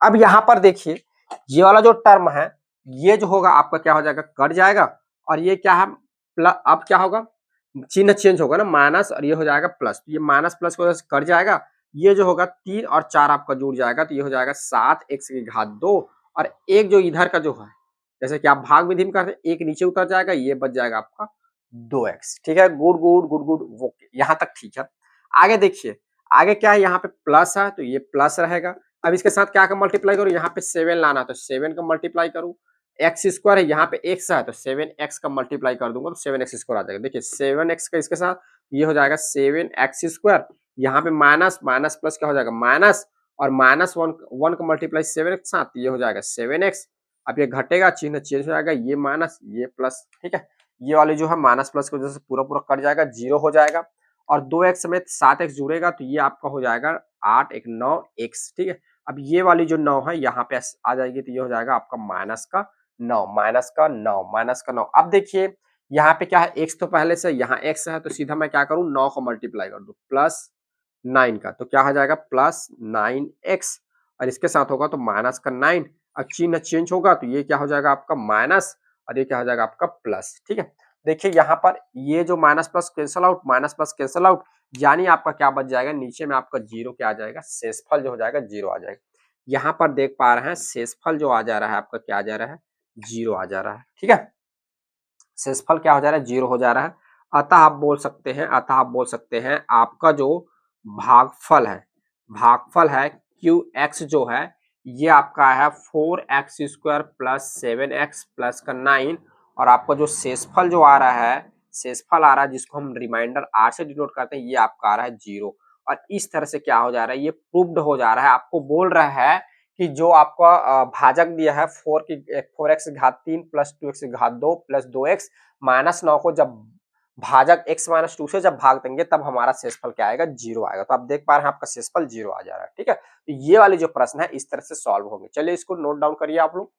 अब यहाँ पर देखिए ये वाला जो टर्म है ये जो होगा आपका क्या हो जाएगा, कट जाएगा, और ये क्या है प्लस, अब क्या होगा, चिन्ह चेंज होगा ना, माइनस और ये हो जाएगा प्लस, तो ये माइनस प्लस की वजह से कट जाएगा, ये जो होगा 3 और 4 आपका जुड़ जाएगा तो ये हो जाएगा 7x की घात 2, और एक जो इधर का जो है, जैसे कि आप भाग विधि में करते हैं, एक नीचे उतर जाएगा, ये बच जाएगा आपका 2x, ठीक है। Good good good good, okay यहाँ तक ठीक है। आगे देखिए, आगे क्या है, यहाँ पे प्लस है तो ये प्लस रहेगा। अब इसके साथ क्या का मल्टीप्लाई करूं, यहाँ पे 7 लाना तो 7 का मल्टीप्लाई करूं, एक्स स्क्वायर है यहाँ पे x है तो 7x का मल्टीप्लाई कर दूंगा तो 7x स्क्वायर आ जाएगा। देखिए 7x का इसके साथ ये हो जाएगा 7x स्क्वायर, यहाँ पे माइनस माइनस प्लस क्या हो जाएगा माइनस, और माइनस 1 का मल्टीप्लाई 7x के साथ ये हो जाएगा 7x। अब ये घटेगा, चिन्ह चेंज हो जाएगा, ये माइनस ये प्लस, ठीक है। ये वाली जो है माइनस प्लस की वजह से पूरा पूरा कट जाएगा, 0 हो जाएगा, और 2x समेत 7x जुड़ेगा तो ये आपका हो जाएगा 8 1 9x, ठीक है। अब ये वाली जो 9 है यहाँ पे आ जाएगी तो ये हो जाएगा आपका माइनस का 9 माइनस का 9 माइनस का 9। अब देखिए यहाँ पे क्या है, x तो पहले से यहाँ x है तो सीधा मैं क्या करूँ 9 को मल्टीप्लाई कर दूं प्लस 9 का, तो क्या हो जाएगा प्लस 9x, और इसके साथ होगा तो माइनस का 9, अब चिन्ह चेंज होगा तो ये क्या हो जाएगा आपका माइनस, और ये क्या हो जाएगा आपका प्लस, ठीक है। देखिए यहाँ पर ये जो minus plus cancel out, minus plus cancel out, यानी आपका क्या बच जाएगा, नीचे में आपका 0 क्या आ जाएगा, शेषफल जो हो जाएगा 0 आ जाएगा। यहाँ पर देख पा रहे हैं शेषफल जो आ जा रहा है आपका क्या आ जा रहा है, 0 आ जा रहा है, ठीक है। शेषफल क्या हो जा रहा है, 0 हो जा रहा है। अतः आप बोल सकते हैं आपका जो भागफल है QX जो है ये आपका है 4x square plus 7x plus का 9, और आपका जो शेषफल जो आ रहा है, शेषफल आ रहा है जिसको हम रिमाइंडर R से डिनोट करते हैं, ये आपका आ रहा है 0। और इस तरह से क्या हो जा रहा है, ये प्रूव्ड हो जा रहा है, आपको बोल रहा है कि जो आपका भाजक दिया है 4x घात 3 प्लस 2x घात 2 प्लस 2x माइनस 9 को जब भाजक x माइनस 2 से जब भाग देंगे तब हमारा शेषफल क्या आएगा, 0 आएगा। तो आप देख पा रहे हैं आपका शेषफल 0 आ जा रहा है, ठीक है। तो ये वाली जो प्रश्न है इस तरह से सॉल्व होंगे। चलिए इसको नोट डाउन करिए आप लोग।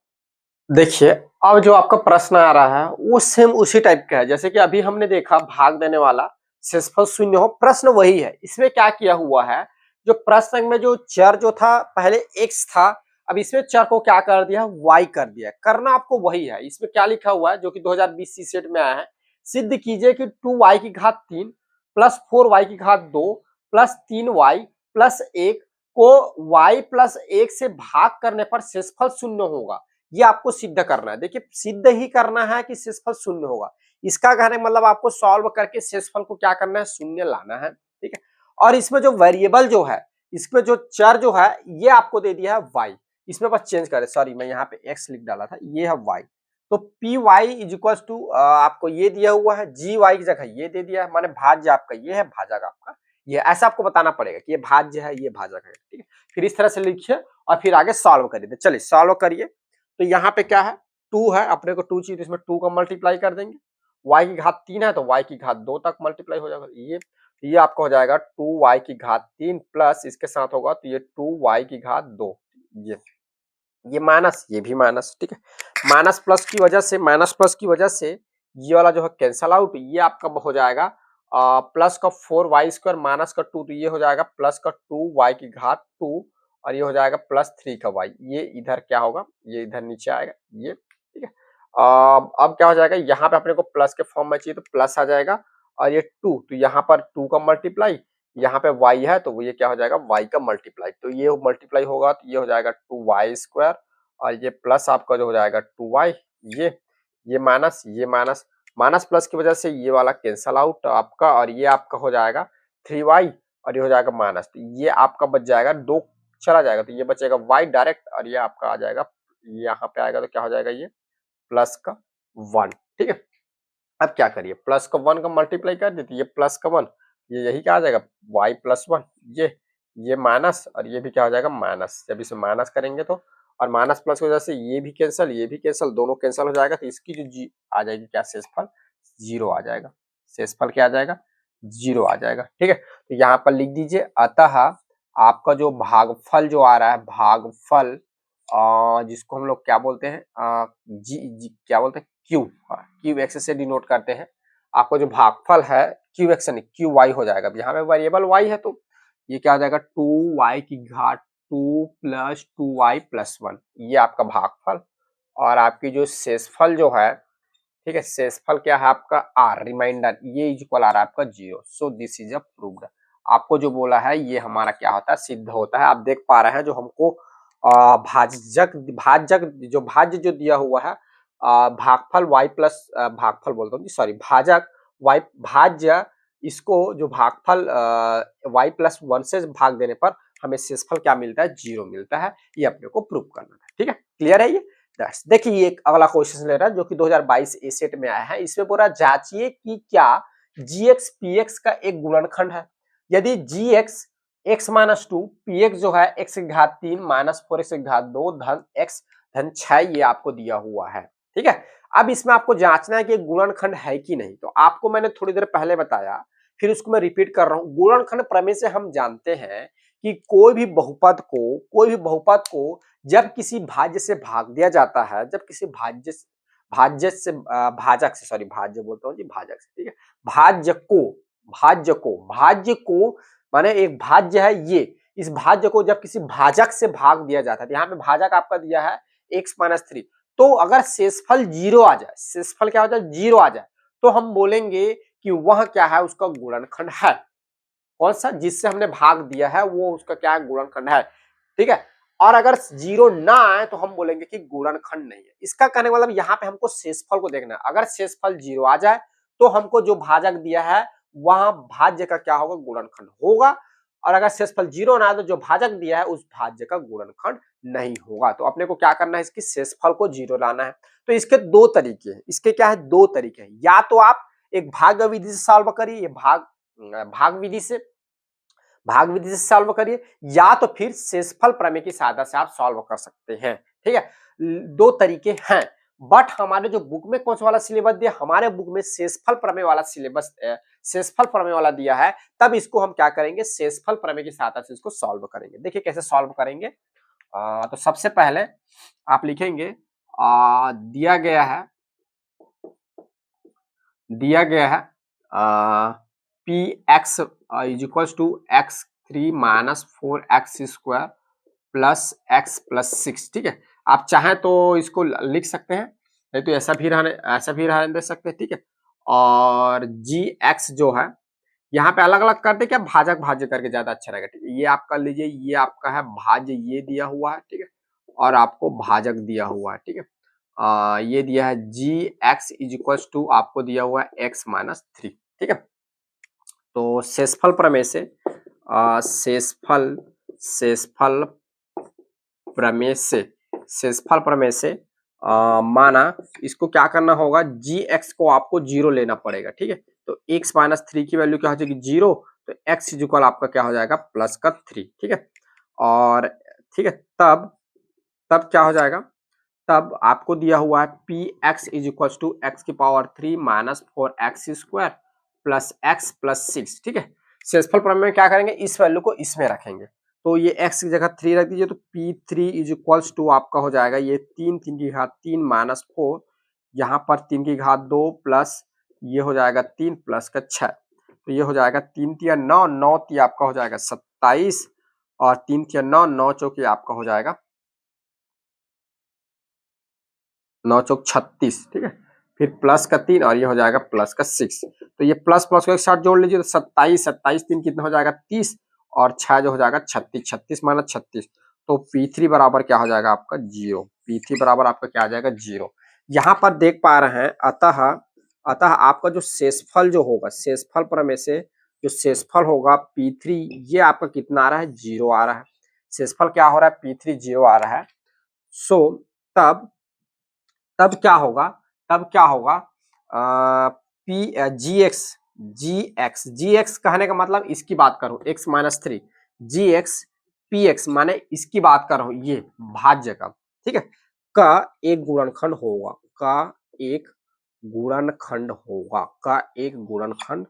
देखिए अब जो आपका प्रश्न आ रहा है वो सेम उसी टाइप का है जैसे कि अभी हमने देखा भाग देने वाला शेषफल शून्य हो, प्रश्न वही है। इसमें क्या किया हुआ है, जो प्रश्न में जो चर जो था पहले x था, अब इसमें चर को क्या कर दिया, y कर दिया। करना आपको वही है। इसमें क्या लिखा हुआ है जो कि 2020 सी सेट में आया है, सिद्ध कीजिए कि 2y की घात 3 प्लस 4y की घात 2 प्लस 3y प्लस 1 को y प्लस 1 से भाग करने पर शेषफल शून्य होगा। ये आपको सिद्ध करना है। देखिए सिद्ध ही करना है कि शेषफल शून्य होगा। इसका कहने का मतलब आपको सॉल्व करके शेषफल को क्या करना है, शून्य लाना है। ठीक है, और इसमें जो वेरिएबल जो है, इसमें जो चर जो है, ये आपको दे दिया है y। इसमें बस चेंज करें, सॉरी मैं यहाँ पे x लिख डाला था, ये है y। तो P Y is equal to आपको ये दिया हुआ है, जी वाई की जगह ये दे दिया है, माने भाज्य आपका ये है, भाजक आपका ये। ऐसा आपको बताना पड़ेगा कि ये भाज्य है, ये भाजक है। ठीक है, फिर इस तरह से लिखिए और फिर आगे सॉल्व करिए। चलिए सॉल्व करिए। तो यहाँ पे क्या है, 2 है, अपने को 2 चाहिए तो इसमें 2 का मल्टीप्लाई कर देंगे। y की घात 3 है तो y की घात 2 तक मल्टीप्लाई हो जाएगा। ये आपका हो जाएगा 2y की घात 3 प्लस इसके साथ होगा तो ये 2y की घात 2। ये माइनस, ये भी माइनस। ठीक है, माइनस प्लस की वजह से, माइनस प्लस की वजह से ये वाला जो है कैंसल आउट। ये आपका हो जाएगा प्लस का 4y स्क्वायर माइनस का 2, तो ये हो जाएगा प्लस का 2y की घात 2 और ये हो जाएगा प्लस 3 का y। ये इधर क्या होगा, ये इधर नीचे आएगा ये। ठीक है, अब क्या हो जाएगा, यहाँ पे अपने को प्लस के फॉर्म में चाहिए तो प्लस आ जाएगा और ये 2, तो यहाँ पर 2 का मल्टीप्लाई, यहाँ पे y है तो ये क्या हो जाएगा, y का मल्टीप्लाई। तो ये मल्टीप्लाई होगा तो ये हो जाएगा 2y स्क्वायर और ये प्लस आपका जो हो जाएगा 2y। ये माइनस, ये माइनस, माइनस प्लस की वजह से ये वाला कैंसल आउट आपका और ये आपका हो जाएगा 3y और ये हो जाएगा माइनस। तो ये आपका बच जाएगा 2 चला जाएगा तो ये बचेगा y डायरेक्ट और ये आपका आ जाएगा, यहाँ पे आएगा तो क्या हो जाएगा, ये प्लस का 1। ठीक है, अब क्या करिए, प्लस का 1 का मल्टीप्लाई कर देते, ये प्लस का 1, ये यही क्या आ जाएगा y प्लस 1। ये माइनस और ये भी क्या हो जाएगा, माइनस। जब इसे माइनस करेंगे तो, और माइनस प्लस की वजह से ये भी कैंसल, ये भी कैंसल, दोनों कैंसल हो जाएगा तो इसकी जो जी आ जाएगी क्या, शेषफल 0 आ जाएगा। शेषफल क्या आ जाएगा, 0 आ जाएगा। ठीक है, तो यहाँ पर लिख दीजिए, अतः आपका जो भागफल जो आ रहा है, भागफल जिसको हम लोग क्या बोलते हैं, जी क्या बोलते हैं, क्यू एक्स से डिनोट करते हैं। आपको जो भागफल है क्यू एक्स नहीं क्यू वाई हो जाएगा। यहाँ पे वेरिएबल वाई है तो ये क्या हो जाएगा, 2y की घात 2 प्लस 2y प्लस 1, ये आपका भागफल। और आपकी जो शेषफल जो है, ठीक है, शेषफल क्या है आपका r, रिमाइंडर, ये इक्वल आ रहा है आपका 0। So this is a proved. आपको जो बोला है ये हमारा क्या होता है, सिद्ध होता है। आप देख पा रहे हैं जो हमको भाज्य जो भाज्य जो दिया हुआ है, भागफल y प्लस, भागफल बोलता हूँ सॉरी, भाजक y, भाज्य, इसको जो भागफल y प्लस 1 से भाग देने पर हमें शेषफल क्या मिलता है, 0 मिलता है। ये अपने को प्रूव करना है। ठीक है, क्लियर है ये। देखिए एक अगला क्वेश्चन ले रहा है जो कि 2022 ए सेट में आया है। इसमें बोला जांचिए कि क्या gx px का एक गुणनखंड है। यदि gx x माइनस 2 px जो है x की घात 3 माइनस 4x की घात 2 धन x धन 6 ये आपको दिया हुआ है। ठीक है, अब इसमें आपको जांचना है कि गुणनखंड है कि नहीं। तो आपको मैंने थोड़ी देर पहले बताया, फिर उसको मैं रिपीट कर रहा हूं। गुणनखंड प्रमेय से हम जानते हैं कि कोई भी बहुपद को जब किसी भाज्य से भाग दिया जाता है, जब किसी भाजक से, सॉरी भाज्य बोलता हूँ जी, भाजक से, ठीक है, भाज्य को माने एक भाज्य है ये, इस भाज्य को जब किसी भाजक से भाग दिया जाता है, यहाँ पे भाजक आपका दिया है x माइनस 3, तो अगर शेषफल 0 आ जाए, शेषफल क्या हो जाए, 0 आ जाए, तो हम बोलेंगे कि वह क्या है, उसका गुणनखंड है। कौन सा, जिससे हमने भाग दिया है वो उसका क्या है, गुणनखंड है। ठीक है, और अगर 0 ना आए तो हम बोलेंगे कि गुणनखंड नहीं है। इसका कहने का मतलब यहाँ पे हमको शेषफल को देखना है। अगर शेषफल 0 आ जाए तो हमको जो भाजक दिया है वहां भाज्य का क्या होगा, गुणनखंड होगा। और अगर शेषफल 0 ना आए तो जो भाजक दिया है उस भाज्य का गुणनखंड नहीं होगा। तो अपने को क्या करना है, इसकी शेषफल को 0 लाना है। तो इसके दो तरीके हैं, इसके क्या है, दो तरीके हैं। या तो आप एक भाग विधि से सॉल्व करिए, ये भाग विधि से सॉल्व करिए, या तो फिर शेषफल प्रमेय की सहायता से आप सॉल्व कर सकते हैं। ठीक है, दो तरीके हैं। बट हमारे जो बुक में कौन सा वाला सिलेबस दिया, हमारे बुक में शेषफल प्रमेय वाला सिलेबस, शेषफल प्रमेय वाला दिया है। तब इसको हम क्या करेंगे, शेषफल प्रमेय की सहायता से इसको सॉल्व करेंगे। देखिए कैसे सॉल्व करेंगे। तो सबसे पहले आप लिखेंगे, दिया गया है P x is equals to x3 minus 4x² plus x plus 6, ठीक है। आप चाहें तो इसको लिख सकते हैं, नहीं तो ऐसा भी रहने दे सकते हैं, ठीक है। और जी एक्स जो है यहाँ पे अलग अलग करते क्या, भाजक भाज्य करके ज्यादा अच्छा रहेगा, ठीक है। ये आप कर लीजिए, ये आपका है भाज्य, ये दिया हुआ है, ठीक है, और आपको भाजक दिया हुआ है, ठीक है। ये दिया है जी एक्स इज इक्वल टू, आपको दिया हुआ है एक्स माइनस 3, ठीक है। तो शेषफल प्रमेय से शेषफल शेषफल प्रमेय से शेषफल प्रमेय से माना इसको क्या करना होगा, जी एक्स को आपको 0 लेना पड़ेगा, ठीक है। तो x माइनस 3 की वैल्यू क्या हो जाएगी 0, तो x इज इक्वल आपका क्या हो जाएगा प्लस का 3, ठीक है। और ठीक है, तब तब क्या हो जाएगा, तब आपको दिया हुआ है P x is equal to x की power 3 minus 4x² plus x plus 6, ठीक है। शेषफल प्रमेय में क्या करेंगे, इस वैल्यू को इसमें रखेंगे, तो ये x की जगह 3 रख दीजिए, तो P3 इज इक्वल्स टू आपका हो जाएगा ये 3 3 की घात 3 माइनस 4, यहाँ पर 3 की घात 2 प्लस ये हो जाएगा 3 प्लस का 6, तो ये हो जाएगा 3 तिया 9, 9 तिया आपका हो जाएगा 27, और 3 तिया 9, 9 चौकी आपका हो जाएगा 9 चौक 36, ठीक है। फिर प्लस का 3 और ये हो जाएगा प्लस का 6, तो ये प्लस प्लस को एक साथ जोड़ लीजिए, तो 27 27 3 कितना हो जाएगा 30, और 6 जो हो जाएगा 36, 36 माइनस 36, तो P3 बराबर क्या हो जाएगा आपका 0, P3 बराबर आपका क्या आ जाएगा 0। यहाँ पर देख पा रहे हैं, अतः अतः आपका जो शेषफल जो होगा, शेषफल प्रमेय से जो शेषफल होगा P3, ये आपका कितना आ रहा है 0 आ रहा है, शेषफल क्या हो रहा है P3 0 आ रहा है। सो तब तब क्या होगा, तब क्या होगा पी जी एक्स कहने का मतलब इसकी बात करो x माइनस 3, जी एक्स पी एक्स माने इसकी बात कर रहा हूं, ये भाज्य का, ठीक है, का एक गुणनखंड होगा, का एक गुणनखंड होगा, का एक गुणनखंड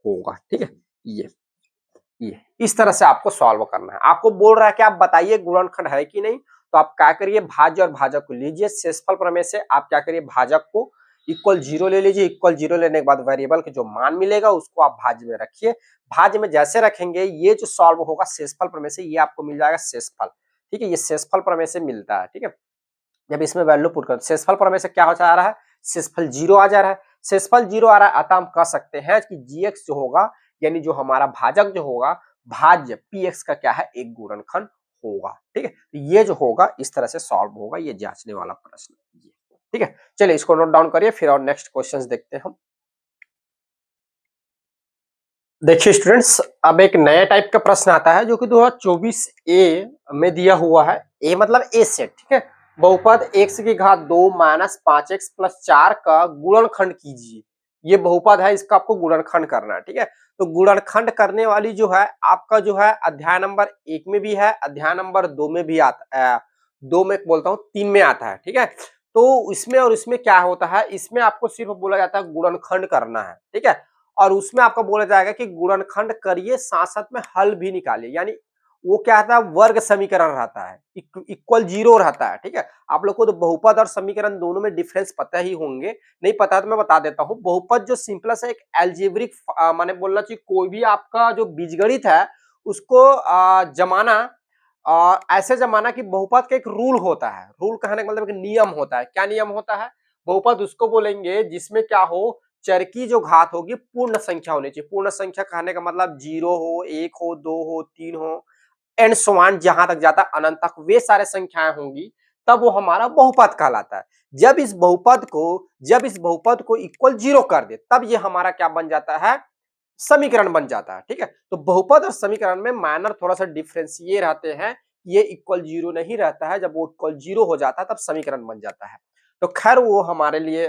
होगा, ठीक है। ये इस तरह से आपको सॉल्व करना है। आपको बोल रहा है कि आप बताइए गुणनखंड है कि नहीं, तो आप क्या करिए, भाज्य और भाजक को लीजिए, शेषफल प्रमेय से आप क्या करिए, भाजक को इक्वल 0 ले लीजिए, इक्वल 0 लेने के बाद वेरिएबल के जो मान मिलेगा उसको आप भाज्य में रखिए, भाज्य में जैसे रखेंगे ये जो सॉल्व होगा शेषफल प्रमेय से, ये आपको मिल जाएगा शेषफल, ठीक है। ये शेषफल प्रमेय से मिलता है, ठीक है। जब इसमें वैल्यू पुट कर शेषफल प्रमेय से क्या हो जा रहा है, शेषफल 0 आ जा रहा है, शेषफल 0 आ रहा है, अतः हम कह सकते हैं कि जीएक्स जो होगा, यानी जो हमारा भाजक जो होगा, भाज्य पीएक्स का क्या है, एक गुणनखंड होगा, ठीक है। तो ये जो होगा इस तरह से सॉल्व होगा, ये जांचने वाला प्रश्न ये, ठीक है। चलिए इसको नोट डाउन करिए, फिर और नेक्स्ट क्वेश्चंस देखते हैं हम। देखिए स्टूडेंट्स, अब एक नया टाइप का प्रश्न आता है जो कि 2024 ए में दिया हुआ है, ए मतलब ए सेट, ठीक है। बहुपद x की घात 2 माइनस 5x प्लस 4 का गुणनखंड कीजिए, ये बहुपद है, इसका आपको गुणनखंड करना है, ठीक है। तो गुणनखंड करने वाली जो है आपका जो है अध्याय नंबर 1 में भी है, अध्याय नंबर 2 में भी आता है, 2 में बोलता हूँ 3 में आता है, ठीक है। तो इसमें और इसमें क्या होता है, इसमें आपको सिर्फ बोला जाता है गुणनखंड करना है, ठीक है, और उसमें आपको बोला जाएगा कि गुणनखंड करिए, साथ साथ में हल भी निकालिए, यानी वो क्या रहता है, वर्ग समीकरण रहता है, इक्वल 0 रहता है, ठीक है। आप लोग को तो बहुपद और समीकरण दोनों में डिफरेंस पता ही होंगे, नहीं पता तो मैं बता देता हूं। बहुपद जो सिंपलेस्ट है, एक एल्जेब्रिक माने बोलना चाहिए, कोई भी आपका जो बीजगणित है उसको जमाना, ऐसे जमाना कि बहुपद का एक रूल होता है, रूल कहने का मतलब एक नियम होता है। क्या नियम होता है, बहुपद उसको बोलेंगे जिसमें क्या हो, चर की जो घात होगी पूर्ण संख्या होनी चाहिए। पूर्ण संख्या कहने का मतलब 0 हो, 1 हो, 2 हो, 3 हो, एंड सो ऑन, जहां तक जाता है अनंत तक, वे सारे संख्याएं होंगी, तब वो हमारा बहुपद कहलाता है। जब इस बहुपद को इक्वल 0 कर दे, तब ये हमारा क्या बन जाता है, समीकरण बन जाता है, ठीक है। तो बहुपद और समीकरण में माइनर थोड़ा सा डिफरेंस ये रहते हैं, ये इक्वल 0 नहीं रहता है, जब वो इक्वल 0 हो जाता है तब समीकरण बन जाता है। तो खैर वो हमारे लिए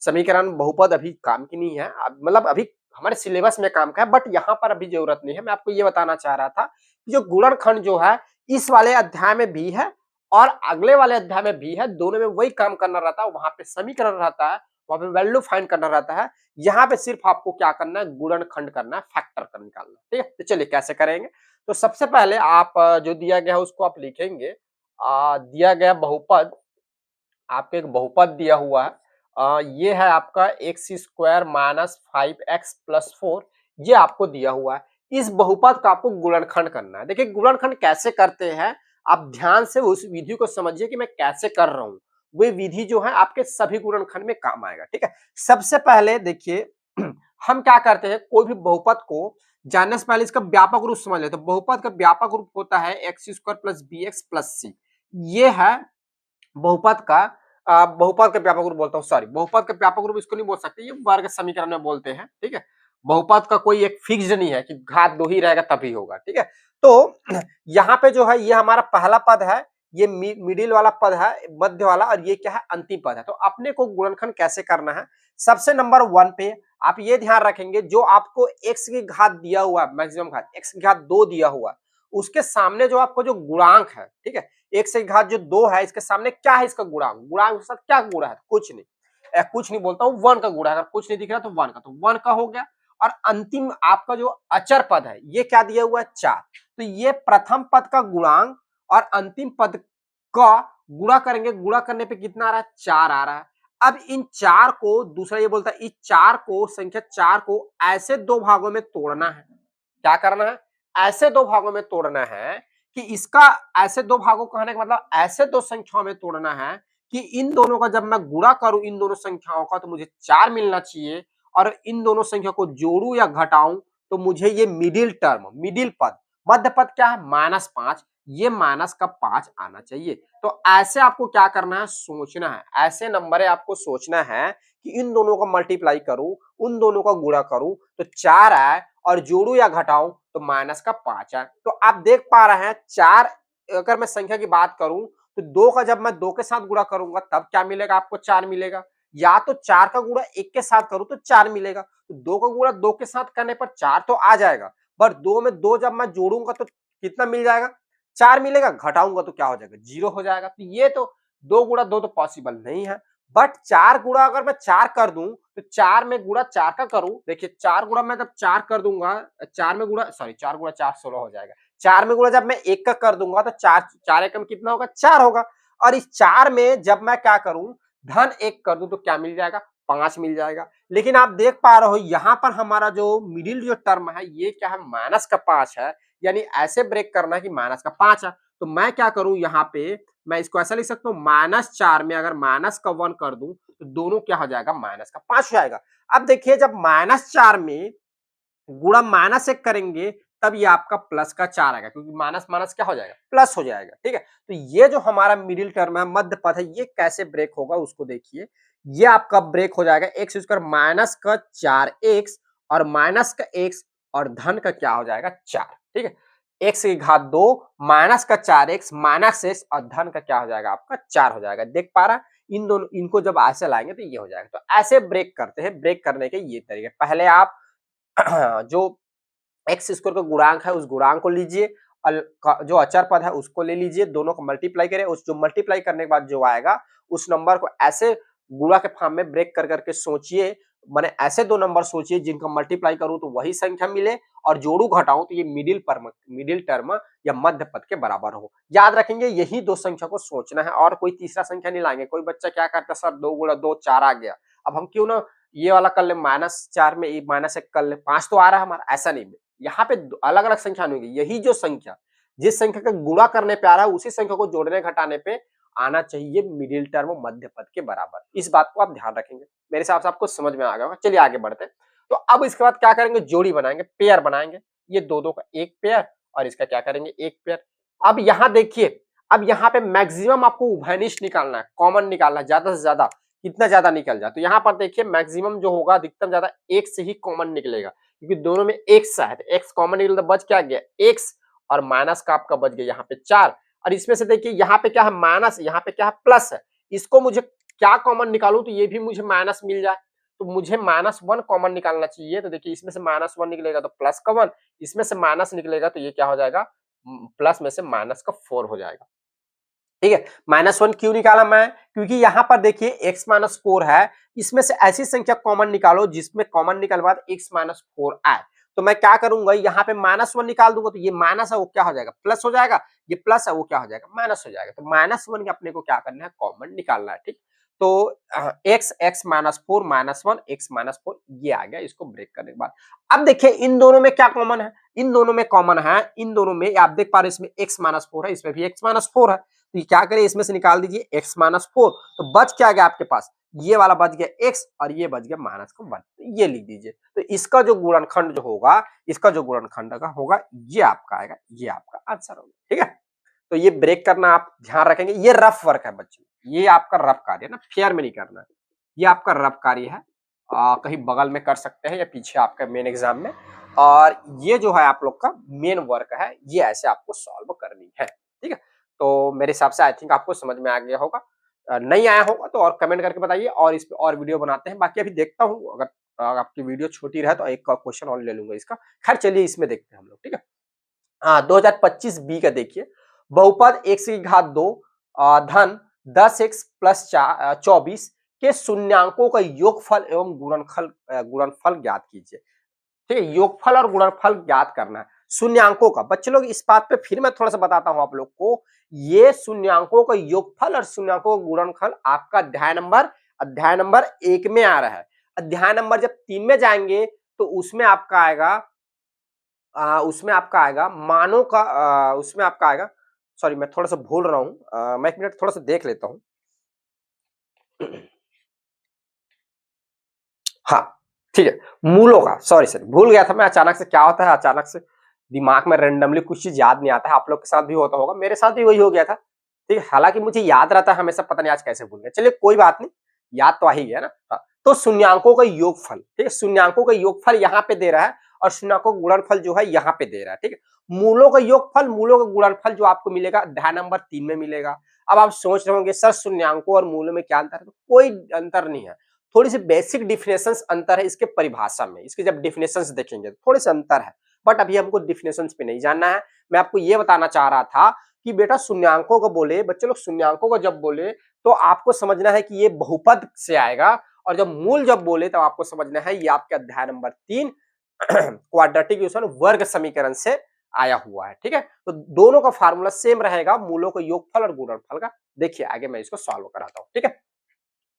समीकरण बहुपद अभी काम की नहीं है, मतलब अभी हमारे सिलेबस में काम का है, बट यहाँ पर अभी जरूरत नहीं है। मैं आपको ये बताना चाह रहा था कि जो गुणनखंड जो है इस वाले अध्याय में भी है और अगले वाले अध्याय में भी है, दोनों में वही काम करना रहता है, वहां पे समीकरण रहता है, वहां पे वैल्यू फाइंड करना रहता है। यहाँ पे सिर्फ आपको क्या करना है, गुणनखंड करना है, फैक्टर कर निकालना, ठीक है। तो चलिए कैसे करेंगे, तो सबसे पहले आप जो दिया गया है उसको आप लिखेंगे, दिया गया बहुपद, आपको एक बहुपद दिया हुआ है, ये है आपका x² माइनस 5x प्लस 4, ये आपको दिया हुआ है। इस बहुपद का आपको गुणनखंड करना है। देखिए गुणनखंड कैसे करते हैं, आप ध्यान से उस विधि को समझिए कि मैं कैसे कर रहा हूँ। वो विधि जो है आपके सभी गुणनखंड में काम आएगा, ठीक है। सबसे पहले देखिए हम क्या करते हैं, कोई भी बहुपद को जानने से पहले इसका व्यापक रूप समझ लेते हैं। बहुपद का व्यापक रूप होता है x square plus b x plus c. ये है बहुपद का बहुपद का व्यापक रूप बोलता हूँ, सॉरी बहुपद का व्यापक रूप इसको नहीं बोल सकते, ये वर्ग समीकरण में बोलते हैं, ठीक है। बहुपद का कोई एक फिक्स्ड नहीं है कि घात 2 ही रहेगा तभी होगा, ठीक है। तो यहाँ पे जो है ये हमारा पहला पद है, ये मिडिल वाला पद है, मध्य वाला, और ये क्या है अंतिम पद है। तो अपने को गुणनखंड कैसे करना है, सबसे नंबर 1 पे आप ये ध्यान रखेंगे, जो आपको x की घात दिया हुआ है, मैक्सिमम घात x की घात 2 दिया हुआ है, उसके सामने जो आपको जो गुणांक है, ठीक है, एक से घात जो 2 है, इसके सामने क्या है, इसका गुणांक, गुणांक के साथ क्या गुणा है, कुछ नहीं, कुछ नहीं बोलता हूँ, 1 का गुणा है। अगर कुछ नहीं दिख रहा तो 1 का, तो 1 का हो गया। और अंतिम आपका जो अचर पद है, ये क्या दिया हुआ है, 4। तो ये प्रथम पद का गुणांक और अंतिम पद का गुणा करेंगे, गुणा करने पे कितना आ रहा है, 4 आ रहा है। अब इन 4 को, दूसरा ये बोलता है इस 4 को, संख्या 4 को ऐसे दो भागों में तोड़ना है। क्या करना है, ऐसे दो भागों में तोड़ना है कि इसका, ऐसे दो भागों कहने का मतलब ऐसे दो संख्याओं में तोड़ना है कि इन दोनों का जब मैं गुणा करूं, इन दोनों संख्याओं का, तो मुझे 4 मिलना चाहिए, और इन दोनों संख्या को जोड़ू या घटाऊं तो मुझे ये मिडिल टर्म, मिडिल पद, मध्य पद क्या है, -5, ये माइनस का 5 आना चाहिए। तो ऐसे आपको क्या करना है, सोचना है, ऐसे नंबर है आपको सोचना है कि इन दोनों का मल्टीप्लाई करूं, उन दोनों का गुणा करूं तो 4 आए, और जोड़ू या घटाऊं तो माइनस का 5 आए। तो आप देख पा रहे हैं 4, अगर मैं संख्या की बात करूं तो 2 का जब मैं 2 के साथ गुणा करूंगा तब क्या मिलेगा, आपको 4 मिलेगा, या तो 4 का गुणा 1 के साथ करूं तो 4 मिलेगा। तो 2 का गुणा 2 के साथ करने पर 4 तो आ जाएगा, पर 2 में 2 जब मैं जोड़ूंगा तो कितना मिल जाएगा, 4 मिलेगा, घटाऊंगा तो क्या हो जाएगा, 0 हो जाएगा। तो ये तो 2 गुणा 2 तो पॉसिबल नहीं है, बट 4 गुणा अगर मैं 4 कर दूं तो 4 में गुणा 4 का करूं, देखिए 4 गुणा मैं जब 4 कर दूंगा, 4 में गुणा, सॉरी 4 गुणा 4 16 हो जाएगा, 4 में गुणा जब मैं 1 का कर दूंगा तो 4 4 एकम कितना होगा, 4 होगा। और इस 4 में जब मैं क्या करूं, धन 1 कर दूं तो क्या मिल जाएगा, 5 मिल जाएगा। लेकिन आप देख पा रहे हो यहाँ पर हमारा जो मिडिल जो टर्म है, ये क्या है, माइनस का 5 है, यानी ऐसे ब्रेक करना है कि माइनस का 5 है। तो मैं क्या करूं, यहाँ पे मैं इसको ऐसा लिख सकता हूँ, -4 में अगर माइनस का 1 कर दूं तो दोनों क्या हो जाएगा, माइनस का 5 हो जाएगा। अब देखिए जब -4 में गुणा -1 करेंगे तब ये आपका प्लस का 4 आएगा, क्योंकि माइनस माइनस क्या हो जाएगा, प्लस हो जाएगा, ठीक है। तो ये जो हमारा मिडिल टर्म है, मध्य पद है, ये कैसे ब्रेक होगा उसको देखिए। ये आपका ब्रेक हो जाएगा एक्स स्क्वायर माइनस का 4x और माइनस का x और धन का क्या हो जाएगा, 4, ठीक है। x की घात 2 माइनस का 4x माइनस x और धन का क्या हो जाएगा, आपका 4 हो जाएगा। देख पा रहा, इन दोनों, इनको जब ऐसे लाएंगे तो ये हो जाएगा। तो ऐसे ब्रेक करते हैं, ब्रेक करने के ये तरीके, पहले आप जो एक्स स्क्वायर का गुणांक है उस गुणांक को लीजिए, जो अचर पद है उसको ले लीजिए, दोनों को मल्टीप्लाई करें, उस जो मल्टीप्लाई करने के बाद जो आएगा उस नंबर को ऐसे गुणा के फॉर्म में ब्रेक कर करके सोचिए, माने ऐसे दो नंबर सोचिए जिनका मल्टीप्लाई करूं तो वही संख्या मिले, और जोड़ू घटाऊं तो ये मिडिल टर्म या मध्य पद के बराबर हो। याद रखेंगे यही दो संख्या को सोचना है, और कोई तीसरा संख्या नहीं लाएंगे। कोई बच्चा क्या करता है, सर 2 गुणा 2 4 आ गया, अब हम क्यों ना ये वाला कर ले, -4 में -1 कर ले, 5 तो आ रहा है हमारा, ऐसा नहीं। यहाँ पे अलग अलग संख्या नहीं होगी, यही जो संख्या जिस संख्या का गुणा करने पे आ रहा है उसी संख्या को जोड़ने घटाने पे आना चाहिए मिडिल टर्म मध्य पद के बराबर। इस बात को आप ध्यान रखेंगे, मेरे हिसाब से आपको समझ में आ गया होगा। चलिए आगे बढ़ते हैं। तो अब इसके बाद क्या करेंगे, जोड़ी बनाएंगे, पेयर बनाएंगे, ये दो दो का एक पेयर और इसका क्या करेंगे, एक पेयर। अब यहाँ देखिए, अब यहाँ पे मैक्सिमम आपको उभयनिष्ठ निकालना है, कॉमन निकालना है, ज्यादा से ज्यादा कितना ज्यादा निकल जाए। तो यहाँ पर देखिए मैक्सिमम जो होगा, अधिकतम ज्यादा एक से ही कॉमन निकलेगा, क्योंकि दोनों में एक्स है, एक्स कॉमन निकल तो बच क्या गया, एक्स, और माइनस का आपका बच गया यहाँ पे 4। और इसमें से देखिए यहाँ पे क्या है, माइनस, यहाँ पे क्या है, प्लस है। इसको मुझे क्या कॉमन निकालूं तो ये भी मुझे माइनस मिल जाए, तो मुझे -1 कॉमन निकालना चाहिए। तो देखिए इसमें से -1 निकलेगा तो प्लस का 1, इसमें से माइनस निकलेगा तो ये क्या हो जाएगा, प्लस में से माइनस का 4 हो जाएगा, ठीक है। -1 क्यों निकाला मैं, क्योंकि यहाँ पर देखिए x माइनस 4 है, इसमें से ऐसी संख्या कॉमन निकालो जिसमें कॉमन निकाल बाद x माइनस 4 आए। तो मैं क्या करूंगा, यहाँ पे -1 निकाल दूंगा तो ये माइनस है वो क्या हो जाएगा, प्लस हो जाएगा, ये प्लस है वो क्या हो जाएगा, माइनस हो जाएगा। तो -1 के अपने को क्या करना है, कॉमन निकालना है, ठीक। तो x x minus 4 minus 1 x minus 4 ये आ गया इसको ब्रेक करने के बाद। अब देखिए इन दोनों में क्या कॉमन है, इन दोनों में कॉमन है, इन दोनों में आप देख पा रहे हैं इसमें x माइनस 4 है, इसमें भी x माइनस 4 है, तो ये क्या करें इसमें से निकाल दीजिए x माइनस 4, तो बच क्या गया आपके पास, ये वाला बच गया x और ये बच गया माइनस का 1, तो ये लिख दीजिए। तो इसका जो गुणनखंड जो होगा, इसका जो गुणनखंड का होगा ये आपका आएगा, ये आपका आंसर होगा, ठीक है। तो ये ब्रेक करना आप ध्यान रखेंगे, ये रफ वर्क है बच्चों, ये आपका रफ कार्य है ना, फेयर में नहीं करना है, ये आपका रफ कार्य है, कहीं बगल में कर सकते हैं या पीछे आपका मेन एग्जाम में, और ये जो है आप लोग का मेन वर्क है, ये ऐसे आपको सॉल्व करनी है, ठीक है। तो मेरे हिसाब से आई थिंक आपको समझ में आ गया होगा, नहीं आया होगा तो और कमेंट करके बताइए, और इस पे और वीडियो बनाते हैं। बाकी अभी देखता हूँ अगर आपकी वीडियो छोटी रहे तो एक क्वेश्चन और ले लूंगा इसका। खैर चलिए इसमें देखते हैं हम लोग, ठीक है। हाँ 2025 बी का देखिए, बहुपद x की घात 2 धन 10x प्लस 24 के शून्यांकों का योगफल एवं गुणनफल ज्ञात कीजिए, ठीक है। योगफल और गुणनफल ज्ञात करना है शून्यांकों का। बच्चे लोग इस बात पे फिर मैं थोड़ा सा बताता हूं आप लोग को, ये शून्यांकों का योगफल और शून्यांकों का गुणनफल आपका अध्याय नंबर 1 में आ रहा है। अध्याय नंबर जब 3 में जाएंगे तो उसमें आपका आएगा मानों का, उसमें आपका आएगा, सॉरी मैं थोड़ा सा भूल रहा हूं, मैं एक मिनट थोड़ा सा देख लेता हूं। हाँ ठीक है, मूलों का, सॉरी सर भूल गया था मैं, अचानक से क्या होता है, अचानक से दिमाग में रेंडमली कुछ चीज याद नहीं आता है, आप लोग के साथ भी होता होगा, मेरे साथ भी वही हो गया था, ठीक है। हालांकि मुझे याद रहता है हमेशा, पता नहीं आज कैसे भूल गया, चलिए कोई बात नहीं, याद तो आ ही गया ना। हाँ, तो शून्यांकों का योगफल, ठीक है, शून्यांकों का योगफल यहाँ पे दे रहा है और शून्यांकों का गुणनफल जो है यहाँ पे दे रहा है, ठीक है। मूलों का योगफल, मूलों का गुणनफल जो आपको मिलेगा अध्याय नंबर 3 में मिलेगा। अब आप सोच रहे होंगे सर शून्यांकों और मूलों में क्या अंतर है, तो कोई अंतर नहीं है, थोड़ी सी बेसिक डिफिनेशंस अंतर है इसके परिभाषा में, इसके जब डिफिनेशंस देखेंगे तो थोड़े से अंतर है, बट अभी हमको डिफिनेशंस पे नहीं जानना है। मैं आपको ये बताना चाह रहा था कि बेटा शून्यांकों को बोले, बच्चे लोग शून्यांकों को जब बोले तो आपको समझना है कि ये बहुपद से आएगा, और जब मूल जब बोले तो आपको समझना है ये आपके अध्याय नंबर 3 क्वाड्रेटिक इक्वेशन वर्ग समीकरण से आया हुआ है, ठीक है। तो दोनों का फार्मूला सेम रहेगा, मूलों का योगफल और गुणनफल का। देखिए आगे मैं इसको सॉल्व कराता हूं, ठीक है।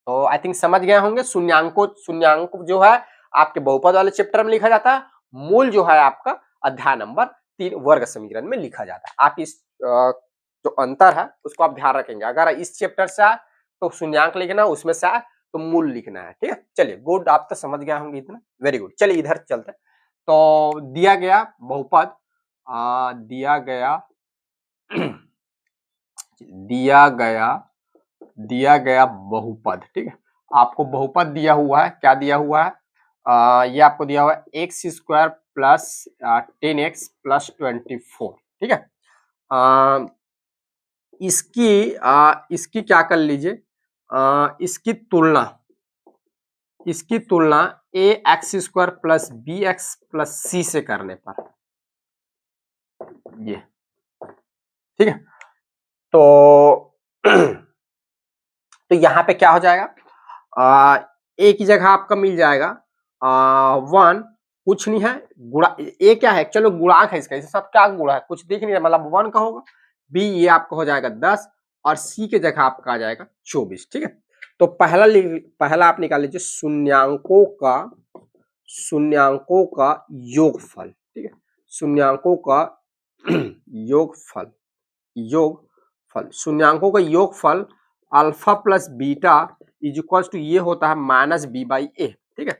तो आई थिंक समझ गए होंगे, शून्यांक जो है आपके बहुपद वाले चैप्टर में लिखा जाता है, मूल जो है आपका अध्याय नंबर 3 वर्ग समीकरण में लिखा जाता है। आप इस जो अंतर है उसको आप ध्यान रखेंगे, अगर इस चैप्टर से आए तो शून्यांक लिखना है, उसमें से आए तो मूल लिखना है, ठीक है। चलिए गुड, आप तो समझ गए होंगे इतना, वेरी गुड। चलिए इधर चलते हैं। तो दिया गया बहुपद, दिया गया बहुपद, ठीक है। आपको बहुपद दिया हुआ है, क्या दिया हुआ है, ये आपको दिया हुआ है x square plus 10x plus 24, ठीक है। इसकी क्या कर लीजिए, इसकी तुलना a x square plus b x plus c से करने पर, ये ठीक है। तो तो यहाँ पे क्या हो जाएगा, ए की जगह आपका मिल जाएगा 1, कुछ नहीं है, गुणा ए क्या है, चलो गुणांक है इसका, इसे सब क्या गुणा है कुछ दिख नहीं रहा, मतलब 1 का होगा, बी ये आपका हो जाएगा 10 और सी के जगह आपका आ जाएगा 24, ठीक है। तो पहला आप निकाल लीजिए शून्यांकों का योगफल, ठीक है, शून्यांकों का शून्यांकों का योगफल alpha plus beta is equal to ये होता है माइनस बी बाई ए, ठीक है।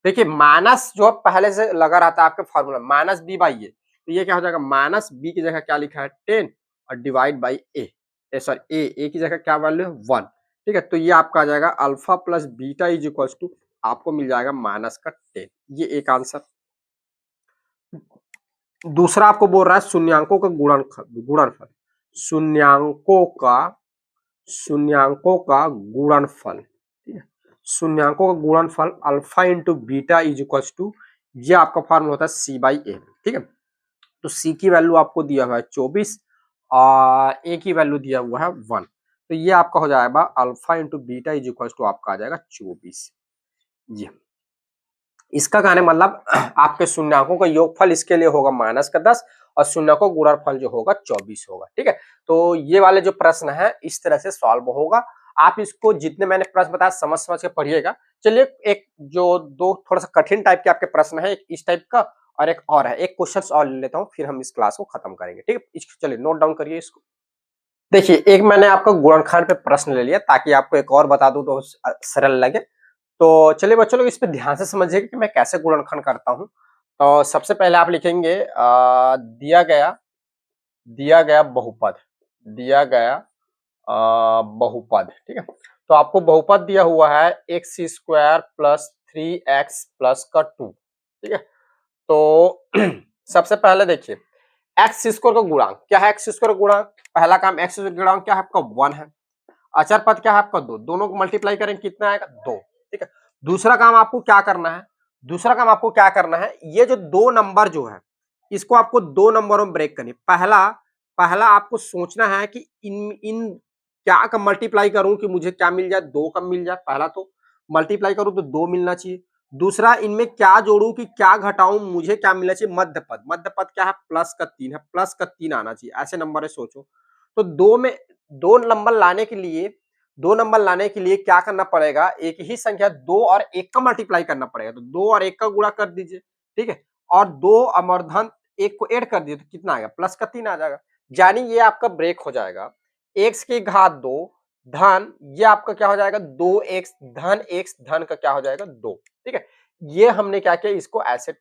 देखिए माइनस जो पहले से लगा रहता है आपके फॉर्मूला माइनस बी बाई ए, तो ये क्या हो जाएगा, माइनस बी की जगह क्या लिखा है 10 और डिवाइड बाई ए सॉरी ए की जगह क्या वैल्यू है 1, ठीक है। तो ये आपका आ जाएगा alpha plus beta is equal to आपको मिल जाएगा माइनस का 10, ये एक आंसर। दूसरा आपको बोल रहा है शून्यांकों का गुणनफल, शून्यांकों का गुणनफल, ठीक है, शून्यांकों का गुणनफल alpha into beta is equal to ये आपका फॉर्मूला होता है सी बाई ए, ठीक है। तो सी की वैल्यू आपको दिया हुआ है 24 और ए की वैल्यू दिया हुआ है 1, तो ये आपका हो जाएगा alpha into beta is equal to आपका आ जाएगा 24, ये इसका कहने मतलब आपके शून्यांकों का योगफल इसके लिए होगा माइनस का 10 और शून्यांकों का गुणनफल जो होगा 24 होगा, ठीक है। तो ये वाले जो प्रश्न है इस तरह से सॉल्व होगा। आप इसको जितने मैंने प्रश्न बताया समझ समझ के पढ़िएगा। चलिए एक जो दो थोड़ा सा कठिन टाइप के आपके प्रश्न है, एक इस टाइप का और एक और है, एक क्वेश्चन और ले लेता हूँ, फिर हम इस क्लास को खत्म करेंगे, ठीक है। चलिए नोट डाउन करिए इसको। देखिए एक मैंने आपका गुणनखंड पे प्रश्न ले लिया ताकि आपको एक और बता दूं तो सरल लगे। तो चलिए बच्चों लोग इस पे ध्यान से समझिएगा कि मैं कैसे गुणनखंड करता हूँ। तो सबसे पहले आप लिखेंगे दिया गया बहुपद, दिया गया बहुपद, ठीक है। तो आपको बहुपद दिया हुआ है x square plus 3x plus का 2, ठीक है। तो सबसे पहले देखिए एक्स स्क्वायर का गुणांक क्या है, एक्स स्क्वायर का गुणांक पहला काम एक्स स्क्वायर का गुणांक क्या है आपका 1 है। अचर पद क्या है आपका 2, दोनों को मल्टीप्लाई करेंगे कितना आएगा 2, ठीक है। दूसरा काम आपको क्या करना है, दूसरा काम आपको क्या करना है, ये जो दो नंबर जो है इसको आपको दो नंबरों में ब्रेक करनी। पहला पहला आपको सोचना है कि इन इन क्या का मल्टीप्लाई करूं कि मुझे क्या मिल जाए, दो का मिल जाए। पहला तो मल्टीप्लाई करूं तो दो मिलना चाहिए। दूसरा इनमें क्या जोड़ूं कि क्या घटाऊं मुझे क्या मिलना चाहिए, मध्य पद। मध्य पद क्या है प्लस का 3 है, प्लस का 3 आना चाहिए, ऐसे नंबर है सोचो। तो दो में दो नंबर लाने के लिए दो नंबर लाने के लिए क्या करना पड़ेगा, एक ही संख्या दो और एक का मल्टीप्लाई करना पड़ेगा। तो दो और एक का गुणा कर दीजिए, ठीक है। और दो अमरधन एक को ऐड कर दिए तो कितना आएगा प्लस का 3 आ जाएगा। यानी ये आपका ब्रेक हो जाएगा एक्स की घात 2 धन ये आपका क्या हो जाएगा 2x धन x धन का क्या हो जाएगा 2, ठीक है। ये हमने क्या किया इसको ऐसे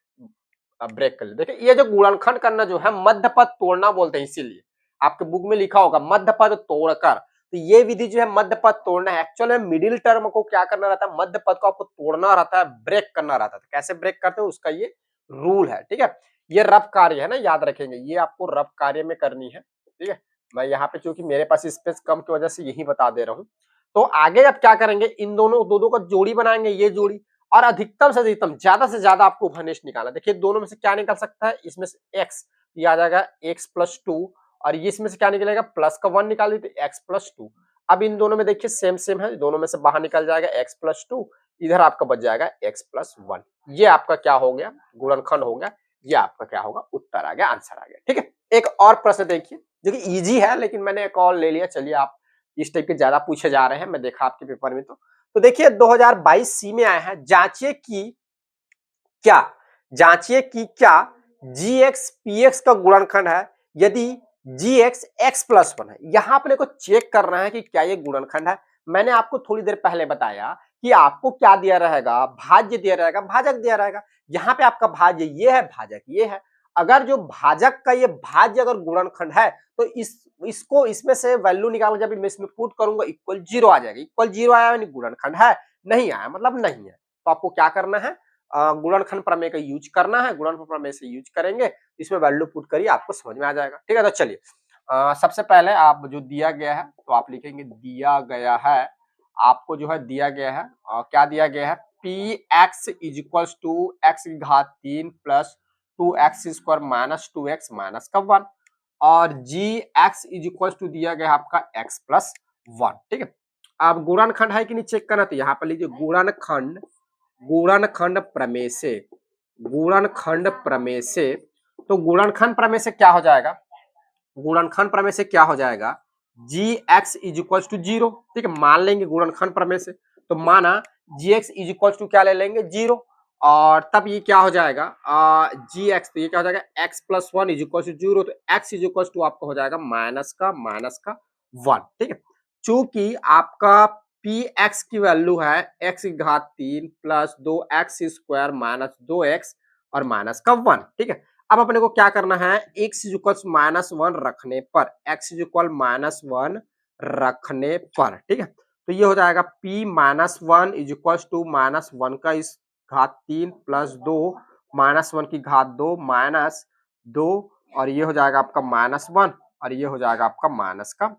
ब्रेक कर लिया। देखिए ये जो गुणनखंड करना जो है मध्य पद तोड़ना बोलते हैं, इसीलिए आपके बुक में लिखा होगा मध्य पद तोड़कर। तो ये विधि जो है मध्य पद तोड़ना है, एक्चुअल में मिडिल टर्म को क्या करना रहता है, मध्य पद को आपको तोड़ना रहता है, ब्रेक करना रहता है। तो कैसे ब्रेक करते हैं उसका ये रूल है, ठीक है। ये रफ कार्य है ना, याद रखेंगे ये आपको रफ कार्य में करनी है, ठीक है। मैं यहाँ पे चूंकि मेरे पास स्पेस कम की वजह से यही बता दे रहा हूँ। तो आगे अब क्या करेंगे, इन दोनों दो दो का जोड़ी बनाएंगे, ये जोड़ी और अधिकतम से अधिकतम ज्यादा से ज्यादा आपको घनिष्ठ निकालना। देखिए दोनों में से क्या निकल सकता है, इसमें से x ये आ जाएगा x प्लस 2 और ये इसमें से क्या निकलेगा प्लस का 1 निकाल दीजिए x प्लस 2। अब इन दोनों में देखिए सेम सेम है, दोनों में से बाहर निकल जाएगा x प्लस 2, इधर आपका बच जाएगा x प्लस 1। ये आपका क्या हो गया गुणनखंड हो गया, ये आपका क्या होगा उत्तर आ गया, आंसर आ गया, ठीक है। एक और प्रश्न देखिए जो कि इजी है लेकिन मैंने एक और ले लिया। चलिए आप इस टाइप के ज्यादा पूछे जा रहे हैं, मैं देखा आपके पेपर में। तो देखिए 2022 सी में आया है, क्या जांचिए कि क्या gx px का गुणनखंड है यदि gx x प्लस 1 है। यहां अपने को चेक करना है कि क्या ये गुणनखंड है। मैंने आपको थोड़ी देर पहले बताया कि आपको क्या दिया रहेगा, भाज्य दिया रहेगा, भाजक दिया रहेगा। यहाँ पे आपका भाज्य ये है, भाजक ये है। अगर जो भाजक का ये भाज्य अगर गुणनखंड है तो इसको इसमें से वैल्यू निकाल जब मैं इसमें पुट करूंगा इक्वल 0 आ जाएगा। इक्वल 0 आया यानी गुणनखंड है, नहीं आया मतलब नहीं है। तो आपको क्या करना है, गुणनखंड प्रमेय का यूज करना है। गुणनखंड प्रमेय से यूज करेंगे इसमें वैल्यू पुट करिए, आपको समझ में आ जाएगा, ठीक है। तो चलिए सबसे पहले आप जो दिया गया है तो आप लिखेंगे दिया गया है, आपको जो है दिया गया है क्या दिया गया है P x is equal to x की घात 3 plus 2x square minus 2x minus का 1 और जी एक्स इज इक्वल टू दिया गया आपका x प्लस 1, ठीक है। अब गुणनखंड है कि नहीं चेक करना, तो यहाँ पर लीजिए गुणनखंड गुणनखंड प्रमेय से, गुणनखंड प्रमेय से। तो गुणनखंड प्रमेय से क्या हो जाएगा, गुणनखंड प्रमेय से क्या हो जाएगा जी एक्स इज इक्वल टू 0, ठीक है। मान लेंगे गुणनखंड प्रमेय से, तो माना जी एक्स इज इक्वल टू क्या ले लेंगे 0 और तब ये क्या हो जाएगा जी एक्स, तो ये क्या हो जाएगा X plus 1 is equal to 0। तो एक्स इज इक्वल टू आपका हो जाएगा माइनस का 1, ठीक है। चूंकि आपका पी एक्स की वैल्यू है एक्स की घात 3 plus 2x square minus 2x और माइनस का 1, ठीक है। अब अपने को क्या करना है, x इज इक्वल माइनस 1 रखने पर, x इज इक्वल माइनस 1 रखने पर, ठीक है। तो ये हो जाएगा p minus 1 is equal to minus 1 का इस घात 3 प्लस 2 माइनस 1 की घात 2 माइनस 2 और ये हो जाएगा आपका माइनस 1 और ये हो जाएगा आपका माइनस का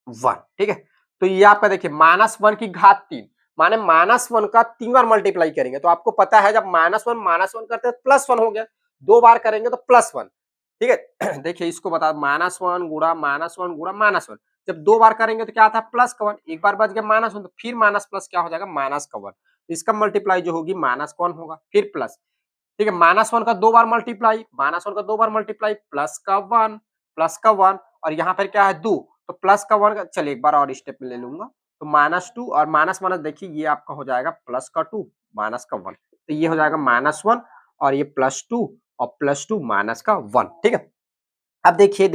1, ठीक है। तो ये आपका देखिए माइनस 1 की घात 3 माने माइनस 1 का 3 बार मल्टीप्लाई करेंगे तो आपको पता है जब माइनस 1 करते हैं प्लस 1 हो गया, 2 बार करेंगे तो प्लस 1, ठीक है। देखिए इसको बता माइनस 1 गुणा माइनस 1 गुणा माइनस 1, जब 2 बार करेंगे तो क्या आता है प्लस का 1, एक बार बच गया माइनस 1 तो फिर माइनस प्लस क्या हो जाएगा माइनस का 1, इसका मल्टीप्लाई जो होगी माइनस का 1 होगा फिर प्लस, ठीक है। माइनस 1 का 2 बार मल्टीप्लाई, माइनस 1 का 2 बार मल्टीप्लाई प्लस का 1 और यहाँ पर क्या है 2 तो प्लस का 1 का, चलिए एक बार और स्टेप में ले लूंगा। तो -2 और माइनस माइनस देखिए ये आपका हो जाएगा प्लस का 2 माइनस का 1, तो ये हो जाएगा -1 और ये +2 और +2 माइनस का 1, ठीक है। अब देखिए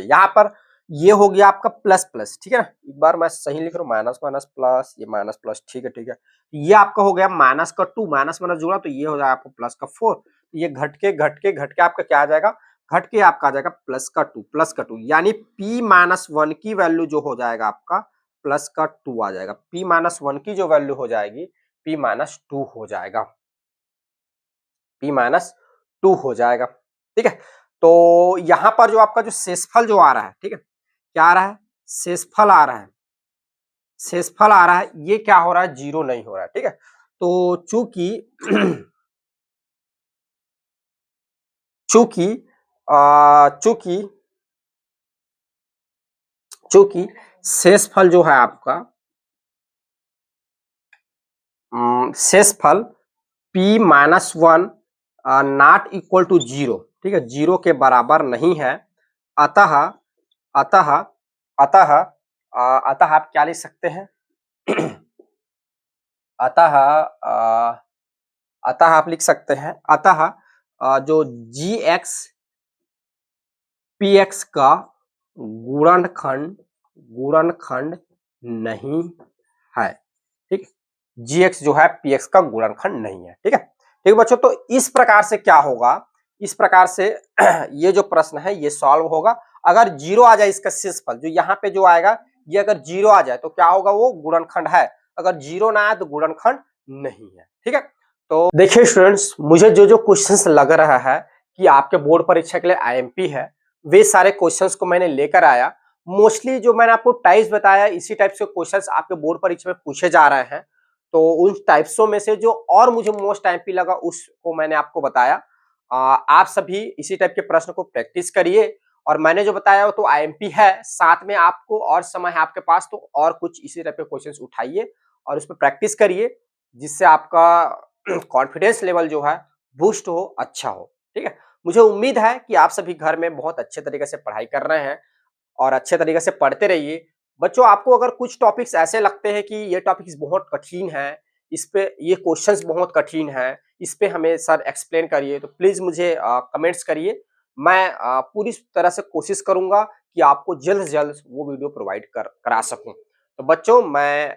यहाँ पर ये हो गया आपका प्लस प्लस, ठीक है ना। एक बार मैं सही लिख रहा हूँ, माइनस माइनस प्लस, ये माइनस प्लस, ठीक है ठीक है। ये आपका हो गया माइनस का 2 माइनस माइनस जुड़ा तो ये हो जाएगा आपको प्लस का 4, ये घट के आपका क्या आ जाएगा, घट के आपका आ जाएगा प्लस का 2 यानी p-1 की वैल्यू जो हो जाएगा आपका प्लस का 2 आ जाएगा। p-1 की जो वैल्यू हो जाएगी p-2 हो जाएगा, p-2 हो जाएगा, ठीक है। तो यहाँ पर जो आपका जो शेषफल जो आ रहा है, ठीक है, क्या आ रहा है, शेषफल आ रहा है, शेषफल आ रहा है, ये क्या हो रहा है, जीरो नहीं हो रहा है, ठीक है। तो चूंकि चूंकि चूंकि चूंकि शेषफल जो है आपका शेषफल p-1 not equal to zero, ठीक है, जीरो के बराबर नहीं है। अतः अतः अतः अतः आप क्या लिख सकते हैं अतः अतः आप लिख सकते हैं, अतः जो gx px का गुणनखंड गुणनखंड नहीं है, ठीक है। gx जो है px का गुणनखंड नहीं है, ठीक है। ठीक है बच्चों, तो इस प्रकार से क्या होगा, इस प्रकार से ये जो प्रश्न है ये सॉल्व होगा। अगर जीरो आ जाए इसका शेषफल जो यहाँ पे जो आएगा, ये अगर जीरो आ जाए तो क्या होगा, वो गुणनखंड है। अगर जीरो ना आए तो गुणनखंड नहीं है, ठीक है। तो देखिए स्टूडेंट्स, मुझे जो जो क्वेश्चंस लग रहा है कि आपके बोर्ड परीक्षा के लिए आईएमपी है, वे सारे क्वेश्चंस को मैंने लेकर आया। मोस्टली जो मैंने आपको टाइप्स बताया, इसी टाइप से क्वेश्चंस आपके बोर्ड परीक्षा में पूछे जा रहे हैं। तो उन टाइप्सों में से जो और मुझे मोस्ट आईएमपी लगा उसको मैंने आपको बताया। आप सभी इसी टाइप के प्रश्न को प्रैक्टिस करिए, और मैंने जो बताया वो तो आईएमपी है, साथ में आपको और समय है आपके पास तो और कुछ इसी टाइप के क्वेश्चंस उठाइए और उस पर प्रैक्टिस करिए, जिससे आपका कॉन्फिडेंस लेवल जो है बूस्ट हो, अच्छा हो, ठीक है। मुझे उम्मीद है कि आप सभी घर में बहुत अच्छे तरीके से पढ़ाई कर रहे हैं और अच्छे तरीके से पढ़ते रहिए। बच्चों, आपको अगर कुछ टॉपिक्स ऐसे लगते हैं कि ये टॉपिक्स बहुत कठिन है, इस पे ये क्वेश्चंस बहुत कठिन है, इस पे हमें सर एक्सप्लेन करिए, तो प्लीज मुझे कमेंट्स करिए। मैं पूरी तरह से कोशिश करूंगा कि आपको जल्द से जल्द वो वीडियो प्रोवाइड करा सकूं। तो बच्चों, मैं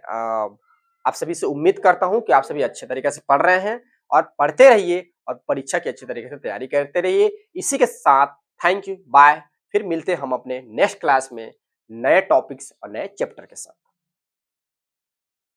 आप सभी से उम्मीद करता हूं कि आप सभी अच्छे तरीके से पढ़ रहे हैं और पढ़ते रहिए और परीक्षा की अच्छी तरीके से तैयारी करते रहिए। इसी के साथ थैंक यू, बाय। फिर मिलते हैं हम अपने नेक्स्ट क्लास में नए टॉपिक्स और नए चैप्टर के साथ।